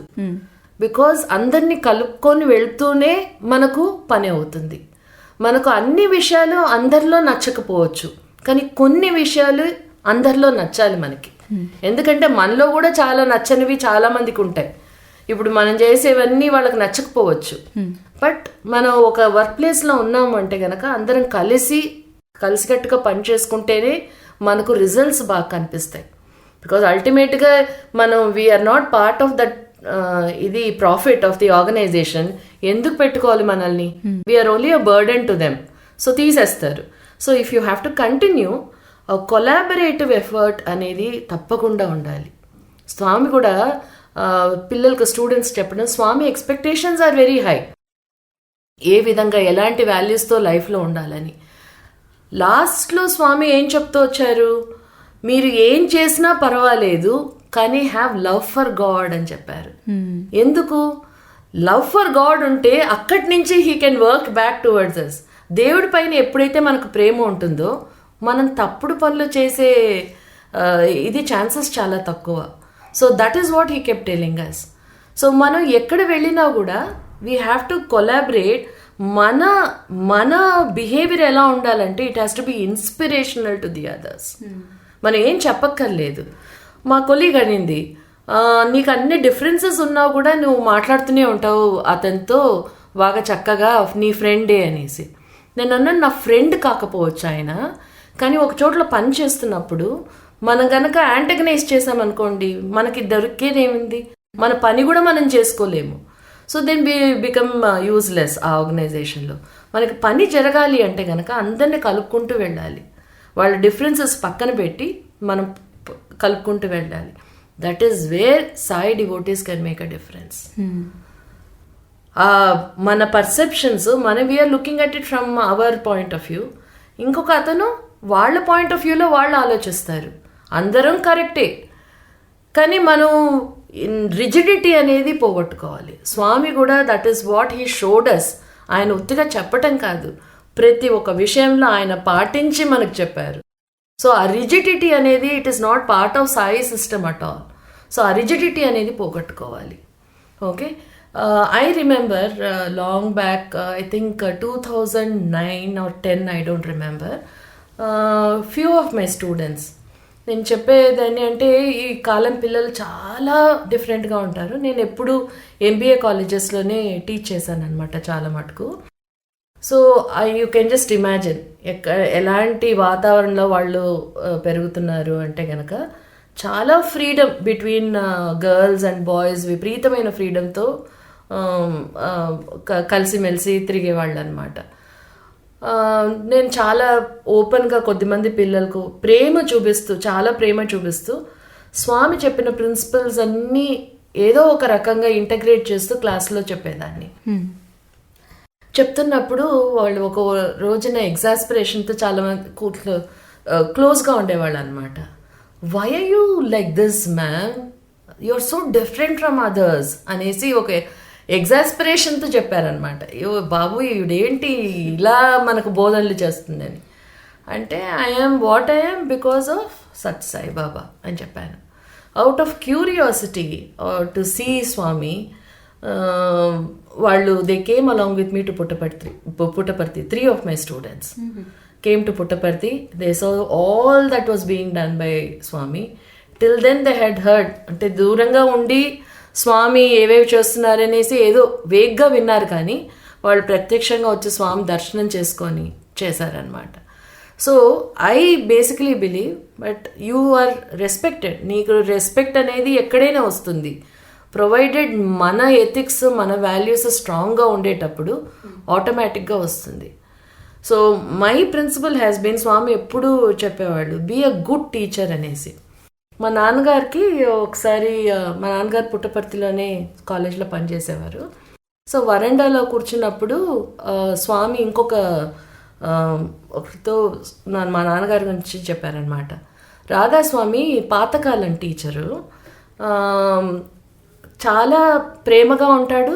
బికాజ్ అందరినీ కలుపుకొని వెళ్తూనే మనకు పని అవుతుంది. మనకు అన్ని విషయాలు అందరిలో నచ్చకపోవచ్చు, కానీ కొన్ని విషయాలు అందరిలో నచ్చాలి మనకి. ఎందుకంటే మనలో కూడా చాలా నచ్చనివి చాలా మందికి ఉంటాయి. ఇప్పుడు మనం చేసేవన్నీ వాళ్ళకి నచ్చకపోవచ్చు, బట్ మనం ఒక వర్క్ ప్లేస్లో ఉన్నాము అంటే కనుక అందరం కలిసికట్టుగా పని చేసుకుంటేనే మనకు రిజల్ట్స్ బాగా కనిపిస్తాయి. బికాజ్ అల్టిమేట్గా మనం we are not part of that ఇది ప్రాఫిట్ ఆఫ్ ది ఆర్గనైజేషన్. ఎందుకు పెట్టుకోవాలి మనల్ని? We are only a burden to them. So తీసేస్తారు. So if you have to continue, collaborative effort అనేది తప్పకుండా ఉండాలి. స్వామి కూడా పిల్లలకు స్టూడెంట్స్ చెప్పడం, Swami expectations are very high. ఏ విధంగా ఎలాంటి వాల్యూస్తో లైఫ్లో ఉండాలని. లాస్ట్లో స్వామి ఏం చెప్తూ వచ్చారు, మీరు ఏం చేసినా పర్వాలేదు కానీ హ్యావ్ లవ్ ఫర్ గాడ్ అని చెప్పారు. ఎందుకు? లవ్ ఫర్ గాడ్ ఉంటే అక్కడి నుంచి he can work back towards us. దేవుడి పైన ఎప్పుడైతే మనకు ప్రేమ ఉంటుందో మనం తప్పుడు పనులు చేసే ఇది ఛాన్సెస్ చాలా తక్కువ. So that is what he kept telling us. So మనం ఎక్కడ వెళ్ళినా కూడా వీ హ్యావ్ టు కొలాబరేట్. మన బిహేవియర్ ఎలా ఉండాలంటే it has to be inspirational to the others. మనం ఏం చెప్పక్కర్లేదు. మా కొలీగ్ అనింది, నీకు అన్ని డిఫరెన్సెస్ ఉన్నా కూడా నువ్వు మాట్లాడుతూనే ఉంటావు అతనితో బాగా చక్కగా, నీ ఫ్రెండే అనేసి. నేను అన్నాను, నా ఫ్రెండ్ కాకపోవచ్చు ఆయన, కానీ ఒక చోట్ల పని చేస్తున్నప్పుడు మనం కనుక యాంటగనైజ్ చేసామనుకోండి, మనకి దొరికేదేమింది? మన పని కూడా మనం చేసుకోలేము. సో దెన్ బికమ్ యూజ్లెస్ ఆ ఆర్గనైజేషన్లో. మనకి పని జరగాలి అంటే కనుక అందరినీ కలుపుకుంటూ వెళ్ళాలి. వాళ్ళ డిఫరెన్సెస్ పక్కన పెట్టి మనం కలుపుకుంటూ వెళ్ళాలి. That is where Sai devotees can make a difference. మన perceptions we are looking at it from our point of view. ఇంకొక అతను వాళ్ళ పాయింట్ ఆఫ్ వ్యూలో వాళ్ళు ఆలోచిస్తారు. అందరం కరెక్టే, కానీ మనం రిజిడిటీ అనేది పోగొట్టుకోవాలి. స్వామి కూడా that is what he showed us. ఆయన ఉత్తిగా చెప్పటం కాదు, ప్రతి ఒక్క విషయంలో ఆయన పాటించి మనకు చెప్పారు. సో ఆ రిజిడిటీ అనేది it is not part of Sai system at all. So ఆ రిజిడిటీ అనేది పోగొట్టుకోవాలి. Okay, I remember long back, I think 2009 or 10, I don't remember, few of my students, నేను చెప్పేదాన్ని అంటే ఈ కాలం పిల్లలు చాలా డిఫరెంట్గా ఉంటారు. నేను ఎప్పుడు MBA కాలేజెస్లోనే టీచ్ చేశాను అనమాట చాలా మటుకు. So you can just imagine ఎలాంటి వాతావరణంలో వాళ్ళు పెరుగుతున్నారు అంటే కనుక చాలా freedom between girls and boys, విపరీతమైన ఫ్రీడమ్తో కలిసిమెలిసి తిరిగేవాళ్ళు అనమాట. నేను చాలా ఓపెన్గా కొద్దిమంది పిల్లలకు చాలా ప్రేమ చూపిస్తూ స్వామి చెప్పిన ప్రిన్సిపల్స్ అన్నీ ఏదో ఒక రకంగా ఇంటగ్రేట్ చేస్తూ క్లాస్లో చెప్పేదాన్ని. చెప్తున్నప్పుడు వాళ్ళు ఒక రోజున ఎగ్జాస్పిరేషన్తో చాలా మంది క్లోజ్గా ఉండేవాళ్ళు అనమాట. Why are you like this ma'am, you are so different from others అనేసి ఒక ఎగ్జాస్పిరేషన్తో చెప్పారనమాట. అయ్యో బాబు ఇదేంటి ఇలా మనకు బోధనలు చేస్తుందని. అంటే I'm what I'm because of Sat Sai Baba అని చెప్పాను. Out of curiosity to see Swami, వాళ్ళు they came along with me to Puttaparthi. 3 of my students came to Puttaparthi. They saw all that was being done by Swami. Till then they had heard, అంటే దూరంగా ఉండి స్వామి ఏవేవి చేస్తున్నారనేసి ఏదో వేగ్గా విన్నారు, కానీ వాళ్ళు ప్రత్యక్షంగా వచ్చి స్వామి దర్శనం చేసుకొని చేశారనమాట. So I basically believe but you are respected. నీకు రెస్పెక్ట్ అనేది ఎక్కడైనా వస్తుంది, ప్రొవైడెడ్ మన ఎథిక్స్ మన వాల్యూస్ స్ట్రాంగ్గా ఉండేటప్పుడు ఆటోమేటిక్గా వస్తుంది. So my principle has been, Swami ఎప్పుడూ చెప్పేవాళ్ళు, బీ అ గుడ్ టీచర్ అనేసి. మా నాన్నగారికి ఒకసారి, మా నాన్నగారు పుట్టపర్తిలోనే కాలేజ్లో పనిచేసేవారు. సో వరండాలో కూర్చున్నప్పుడు స్వామి ఇంకొక ఒకరితో మా నాన్నగారి గురించి చెప్పారనమాట. రాధాస్వామి పాతకాలం టీచరు, చాలా ప్రేమగా ఉంటాడు,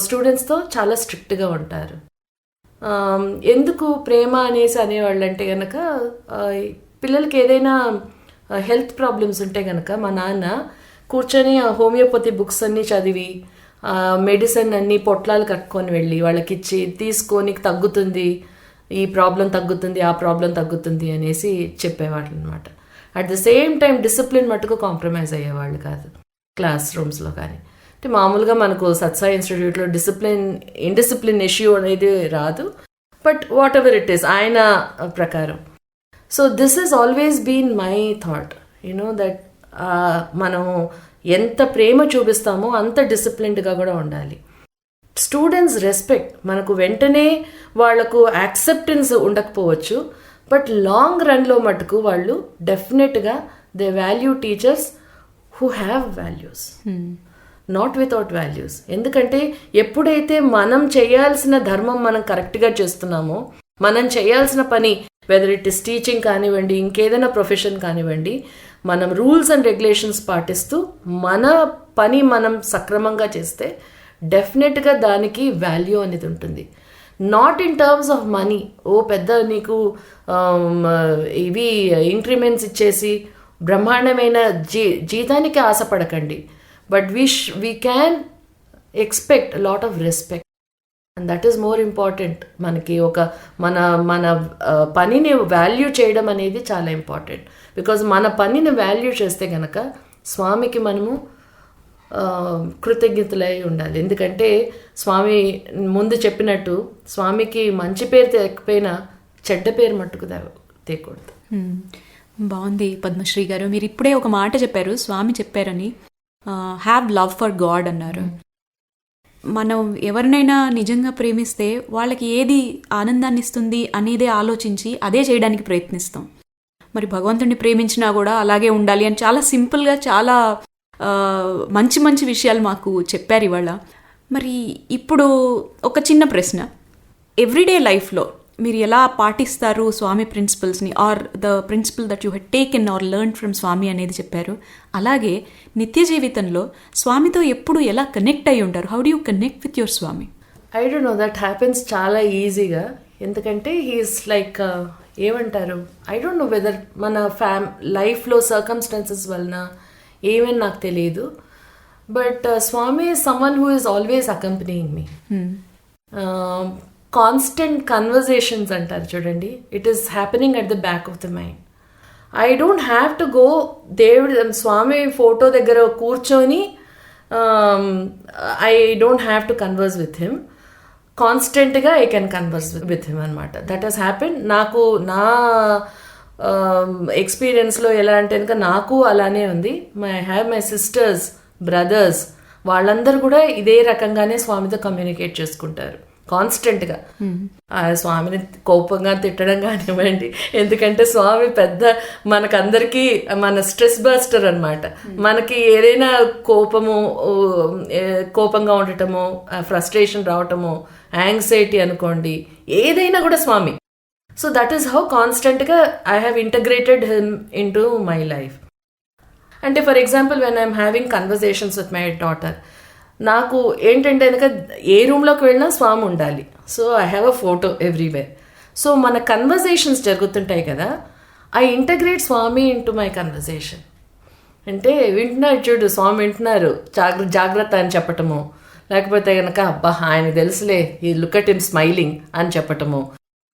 స్టూడెంట్స్తో చాలా స్ట్రిక్ట్గా ఉంటారు. ఎందుకు ప్రేమ అనేసి అనేవాళ్ళు అంటే కనుక, పిల్లలకి ఏదైనా హెల్త్ ప్రాబ్లమ్స్ ఉంటే కనుక మా నాన్న కూర్చొని హోమియోపతి బుక్స్ అన్నీ చదివి మెడిసిన్ అన్నీ పొట్లాలు కట్టుకొని వెళ్ళి వాళ్ళకి ఇచ్చి, తీసుకొని తగ్గుతుంది, ఈ ప్రాబ్లం తగ్గుతుంది, ఆ ప్రాబ్లం తగ్గుతుంది అనేసి చెప్పేవాళ్ళు అనమాట. At the same time discipline మటుకు కాంప్రమైజ్ అయ్యేవాళ్ళు కాదు క్లాస్ రూమ్స్లో కానీ. అంటే మామూలుగా మనకు సత్సాయి ఇన్స్టిట్యూట్లో ఇండిసిప్లిన్ ఇష్యూ అనేది రాదు, but whatever it is ఆయన ప్రకారం. So this is always been my thought, you know that మనం ఎంత ప్రేమ చూపిస్తామో అంత డిసిప్లిన్డ్గా కూడా ఉండాలి. స్టూడెంట్స్ రెస్పెక్ట్, మనకు వెంటనే వాళ్లకు యాక్సెప్టెన్స్ ఉండకపోవచ్చు, బట్ లాంగ్ రన్లో మటుకు వాళ్ళు డెఫినెట్గా they value teachers who have values, not without values. ఎందుకంటే ఎప్పుడైతే మనం చేయాల్సిన ధర్మం మనం కరెక్ట్గా చేస్తున్నామో, మనం చేయాల్సిన పని వెదర్ ఇట్ ఇస్ టీచింగ్ కానివ్వండి, ఇంకేదైనా ప్రొఫెషన్ కానివ్వండి, మనం రూల్స్ అండ్ రెగ్యులేషన్స్ పాటిస్తూ మన పని మనం సక్రమంగా చేస్తే డెఫినెట్గా దానికి వాల్యూ అనేది ఉంటుంది. Not in terms of money, ఓ పెద్ద నీకు ఇవి ఇంక్రిమెంట్స్ ఇచ్చేసి బ్రహ్మాండమైన జీతానికి ఆశపడకండి, but we can expect lot of respect, and that is more important. మనకి ఒక మన పనిని వాల్యూ చేయడం అనేది చాలా ఇంపార్టెంట్. బికాజ్ మన పనిని వాల్యూ చేస్తే కనుక స్వామికి మనము కృతజ్ఞతలై ఉండాలి. ఎందుకంటే స్వామి ముందు చెప్పినట్టు స్వామికి మంచి పేరు తెకపోయినా చెడ్డ పేరు మట్టుకు తేకూడదు. బాగుంది పద్మశ్రీ గారు. మీరు ఇప్పుడే ఒక మాట చెప్పారు, స్వామి చెప్పారని, హ్యావ్ లవ్ ఫర్ గాడ్ అన్నారు. మనం ఎవరినైనా నిజంగా ప్రేమిస్తే వాళ్ళకి ఏది ఆనందాన్ని ఇస్తుంది అనేదే ఆలోచించి అదే చేయడానికి ప్రయత్నిస్తాం. మరి భగవంతుడిని ప్రేమించినా కూడా అలాగే ఉండాలి అని చాలా సింపుల్గా చాలా మంచి మంచి విషయాలు మాకు చెప్పారు ఇవాళ. మరి ఇప్పుడు ఒక చిన్న ప్రశ్న, ఎవ్రీడే లైఫ్లో మీరు ఎలా పాటిస్తారు స్వామి ప్రిన్సిపల్స్ని, or the principle that you had taken or learn from Swami అనేది చెప్పారు. అలాగే నిత్య జీవితంలో స్వామితో ఎప్పుడు ఎలా కనెక్ట్ అయి ఉంటారు? How do you connect with your Swami? I don't know, that happens చాలా ఈజీగా. ఎందుకంటే హీఈస్ లైక్ ఏమంటారు, ఐ డోంట్ నో వెదర్ మన లైఫ్లో సర్కమ్స్టాన్సెస్ వలన ఏమని నాకు తెలియదు, but Swami is someone who is always accompanying me. Constant conversations అంటారు చూడండి, it is happening at the back of the mind. I don't have to go Swami photo దగ్గర కూర్చొని, I don't have to converse with him. కాన్స్టెంట్గా I can converse with him అనమాట. That has happen. నాకు నా ఎక్స్పీరియన్స్లో ఎలా అంటే కనుక నాకు అలానే ఉంది. I have my sisters, brothers, వాళ్ళందరూ కూడా ఇదే రకంగానే స్వామితో కమ్యూనికేట్ చేసుకుంటారు కాన్స్టెంట్గా. స్వామిని కోపంగా తిట్టడం కానివ్వండి, ఎందుకంటే స్వామి పెద్ద మనకందరికీ మన స్ట్రెస్ బస్టర్ అనమాట. మనకి ఏదైనా కోపంగా ఉండటమో, ఫ్రస్ట్రేషన్ రావటమో, యాంగ్జైటీ అనుకోండి, ఏదైనా కూడా Swami. So that is how కాన్స్టెంట్గా I have integrated him in to my life. అంటే for example when I'm having conversations with my daughter, నాకు ఏంటంటే కనుక ఏ రూమ్లోకి వెళ్ళినా స్వామి ఉండాలి. So I have a photo everywhere. So మన కన్వర్జేషన్స్ జరుగుతుంటాయి కదా, I integrate Swami in to my conversation. అంటే వింటున్నారు చూడు, స్వామి వింటున్నారు, జాగ్రత్త అని చెప్పటము, లేకపోతే కనుక అబ్బా ఆయన తెలుసులే, ఈ లుక్ అట్ హిమ్ స్మైలింగ్ అని చెప్పటము.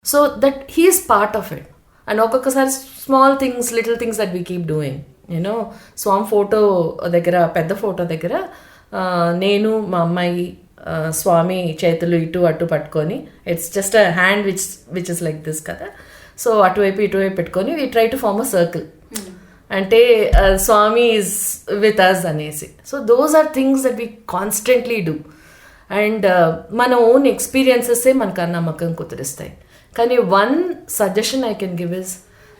So that he is part of it. And ఒక్కొక్కసారి small things, little things that we keep doing. You know Swami photo దగ్గర, పెద్ద ఫోటో దగ్గర నేను మా అమ్మాయి స్వామి చేతులు ఇటు అటు పట్టుకొని, it's just a hand which is like this కదా, సో అటువైపు ఇటువైపు పెట్టుకొని we try to form a circle, అంటే స్వామి ఈజ్ విత్ అస్ అనేసి. So those are things that we constantly do. And మన ఓన్ ఎక్స్పీరియన్సెస్సే మనకు ఆ నమ్మకం కుదిరిస్తాయి. కానీ one suggestion I can give is,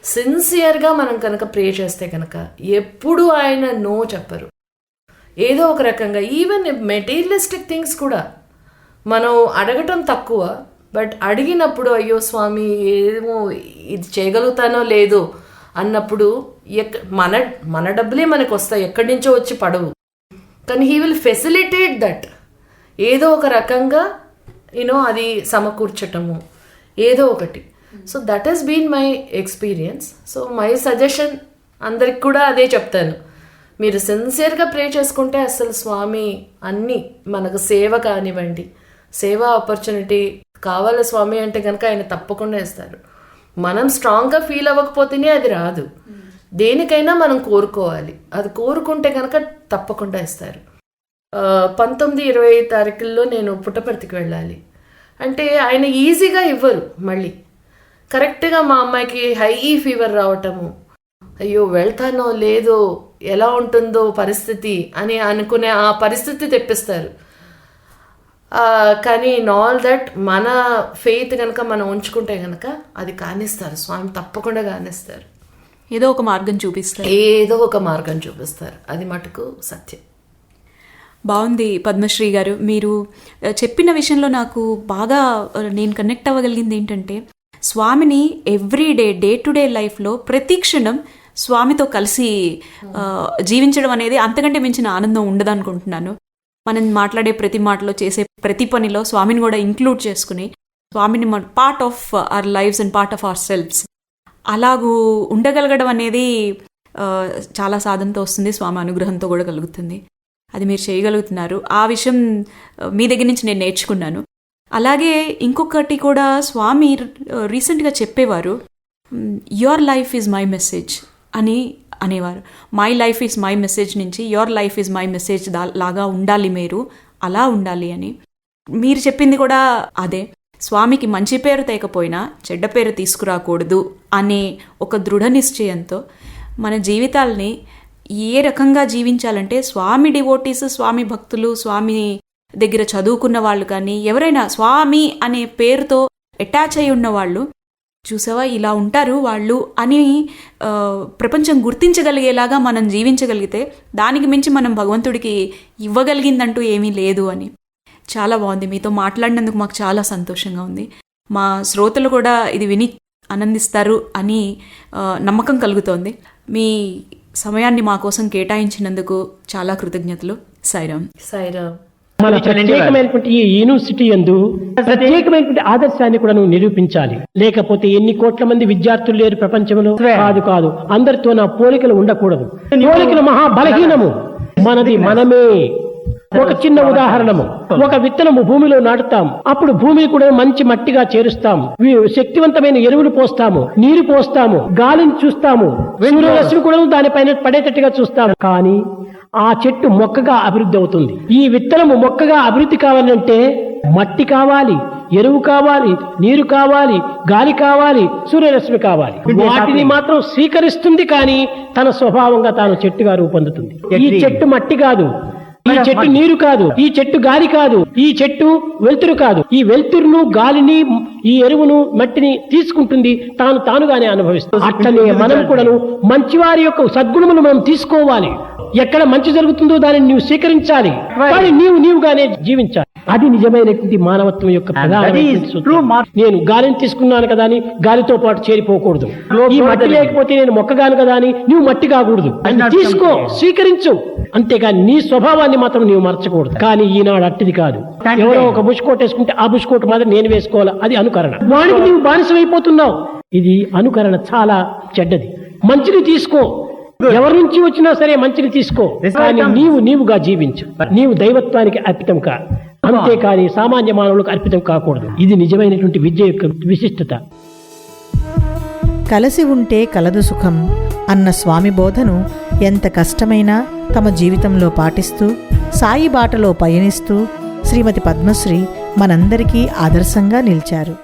సిన్సియర్గా మనం కనుక ప్రే చేస్తే కనుక ఎప్పుడు ఆయన నో చెప్పరు. ఏదో ఒక రకంగా ఈవెన్ మెటీరియలిస్టిక్ థింగ్స్ కూడా మనం అడగటం తక్కువ, బట్ అడిగినప్పుడు అయ్యో స్వామి ఏమో ఇది చేయగలుగుతానో లేదో అన్నప్పుడు మన డబ్బులే మనకు వస్తాయి, ఎక్కడి నుంచో వచ్చి పడవు. కానీ హీ విల్ ఫెసిలిటేట్ దట్. ఏదో ఒక రకంగా అది సమకూర్చటము ఏదో ఒకటి. So that is been my experience. So my suggestion అందరికి కూడా అదే చెప్తాను, మీరు సిన్సియర్గా ప్రే చేసుకుంటే అసలు స్వామి అన్నీ మనకు సేవ కానివ్వండి, సేవా ఆపర్చునిటీ కావాలి స్వామి అంటే కనుక ఆయన తప్పకుండా ఇస్తారు. మనం స్ట్రాంగ్గా ఫీల్ అవ్వకపోతేనే అది రాదు. దేనికైనా మనం కోరుకోవాలి, అది కోరుకుంటే కనుక తప్పకుండా ఇస్తారు. 19-20 తారీఖుల్లో నేను పుట్టపర్తికి వెళ్ళాలి అంటే ఆయన ఈజీగా ఇవ్వరు. మళ్ళీ కరెక్ట్గా మా అమ్మాయికి హై ఫీవర్ రావటము, అయ్యో వెళ్తానో లేదో ఎలా ఉంటుందో పరిస్థితి అని అనుకునే ఆ పరిస్థితి తెప్పిస్తారు. కానీ ఇన్ ఆల్ దట్ మన ఫెయిత్ కనుక మనం ఉంచుకుంటే కనుక అది కానిస్తారు, స్వామి తప్పకుండా కానిస్తారు. ఏదో ఒక మార్గం చూపిస్తారు, అది మటుకు సత్యం. బాగుంది పద్మశ్రీ గారు, మీరు చెప్పిన విషయంలో నాకు బాగా నేను కనెక్ట్ అవ్వగలిగింది ఏంటంటే, స్వామిని ఎవ్రీడే డే టు డే లైఫ్లో ప్రతి క్షణం స్వామితో కలిసి జీవించడం అనేది అంతకంటే మించిన ఆనందం ఉండదనుకుంటున్నాను. మనం మాట్లాడే ప్రతి మాటలో, చేసే ప్రతి పనిలో స్వామిని కూడా ఇంక్లూడ్ చేసుకుని, స్వామిని part of our lifes and part of our selfs అలాగూ ఉండగలగడం అనేది చాలా సాధనతో వస్తుంది, స్వామి అనుగ్రహంతో కూడా కలుగుతుంది. అది మీరు చేయగలుగుతున్నారు. ఆ విషయం మీ దగ్గర నుంచి నేను నేర్చుకున్నాను. అలాగే ఇంకొకటి కూడా స్వామి రీసెంట్గా చెప్పేవారు, your life is my message అని అనేవారు. My life is my message నుంచి your life is my message లాగా ఉండాలి, మీరు అలా ఉండాలి అని. మీరు చెప్పింది కూడా అదే, స్వామికి మంచి పేరు తేకపోయినా చెడ్డ పేరు తీసుకురాకూడదు అనే ఒక దృఢ నిశ్చయంతో మన జీవితాల్ని ఏ రకంగా జీవించాలంటే, స్వామి డివోటీస్, స్వామి భక్తులు, స్వామి దగ్గర చదువుకున్న వాళ్ళు కానీ ఎవరైనా స్వామి అనే పేరుతో అటాచ్ అయి ఉన్న వాళ్ళు, చూసావా ఇలా ఉంటారు వాళ్ళు అని ప్రపంచం గుర్తించగలిగేలాగా మనం జీవించగలిగితే దానికి మించి మనం భగవంతుడికి ఇవ్వగలిగిందంటూ ఏమీ లేదు అని. చాలా బాగుంది, మీతో మాట్లాడినందుకు మాకు చాలా సంతోషంగా ఉంది. మా శ్రోతలు కూడా ఇది విని ఆనందిస్తారు అని నమ్మకం కలుగుతోంది. మీ సమయాన్ని మా కోసం కేటాయించినందుకు చాలా కృతజ్ఞతలు. సాయిరామ్. సాయిరామ్. మన ప్రత్యేకమైనటువంటి ఈ యూనివర్సిటీ యందు ప్రత్యేకమైనటువంటి ఆదర్శాన్ని కూడా నువ్వు నిరూపించాలి. లేకపోతే ఎన్ని కోట్ల మంది విద్యార్థులు లేరు ప్రపంచంలో, కాదు అందరితో నా పోలికలు ఉండకూడదు. పోలికలు మహా బలహీనము, మనది మనమే. ఒక చిన్న ఉదాహరణము, ఒక విత్తనము భూమిలో నాటుతాం, అప్పుడు భూమిని కూడా మంచి మట్టిగా చేరుస్తాం, శక్తివంతమైన ఎరువులు పోస్తాము, నీరు పోస్తాము, గాలిని చూస్తాము, సూర్యరశ్మి కూడా దానిపైన పడేటట్టుగా చూస్తాము. కానీ ఆ చెట్టు మొక్కగా అభివృద్ధి అవుతుంది. ఈ విత్తనము మొక్కగా అభివృద్ధి కావాలంటే మట్టి కావాలి, ఎరువు కావాలి, నీరు కావాలి, గాలి కావాలి, సూర్యరశ్మి కావాలి. వాటిని మాత్రం స్వీకరిస్తుంది, కానీ తన స్వభావంగా తాను చెట్టుగా రూపొందుతుంది. ఈ చెట్టు మట్టి కాదు, ఈ చెట్టు నీరు కాదు, ఈ చెట్టు గాలి కాదు, ఈ చెట్టు వెలుతురు కాదు. ఈ వెలుతురును, గాలిని, ఈ ఎరువును, మట్టిని తీసుకుంటుంది, తానుగానే అనుభవిస్తుంది. అట్లనే మనం కూడాను మంచివారి యొక్క సద్గుణములు మనం తీసుకోవాలి. ఎక్కడ మంచి జరుగుతుందో దానిని నీవు స్వీకరించాలి, కానీ నీవుగానే జీవించాలి. అది నిజమైనటువంటి మానవత్వం యొక్క ప్రధాన. నేను గాలిని తీసుకున్నాను కదా అని గాలితో పాటు చేరిపోకూడదు. ఈ మట్టి లేకపోతే నేను మొక్కగాను కదా అని నువ్వు మట్టి కాకూడదు. తీసుకో, స్వీకరించు, అంతేగాని నీ స్వభావాన్ని మాత్రం నీవు మర్చకూడదు. కానీ ఈనాడు అట్టిది కాదు. ఎవరో ఒక బుష్కోట్ వేసుకుంటే ఆ బుష్కోట్ మాత్రం నేను వేసుకోవాలా, అది అనుకరణ. వాడికి నీవు బానిసమైపోతున్నావు. ఇది అనుకరణ చాలా చెడ్డది. మంచిని తీసుకో, ఎవరి నుంచి వచ్చినా సరే మంచిని తీసుకో, కానీ నీవుగా జీవించు. నీవు దైవత్వానికి అర్పితం కా, అంతేకాని సామాన్య మానవులకు అర్పితం కాకూడదు. ఇది నిజమైనటువంటి విద్య యొక్క విశిష్టత. కలసి ఉంటే కలదు సుఖం అన్న స్వామి బోధను ఎంత కష్టమైనా తమ జీవితంలో పాటిస్తూ సాయి బాటలో పయనిస్తూ శ్రీమతి పద్మశ్రీ మనందరికీ ఆదర్శంగా నిలిచారు.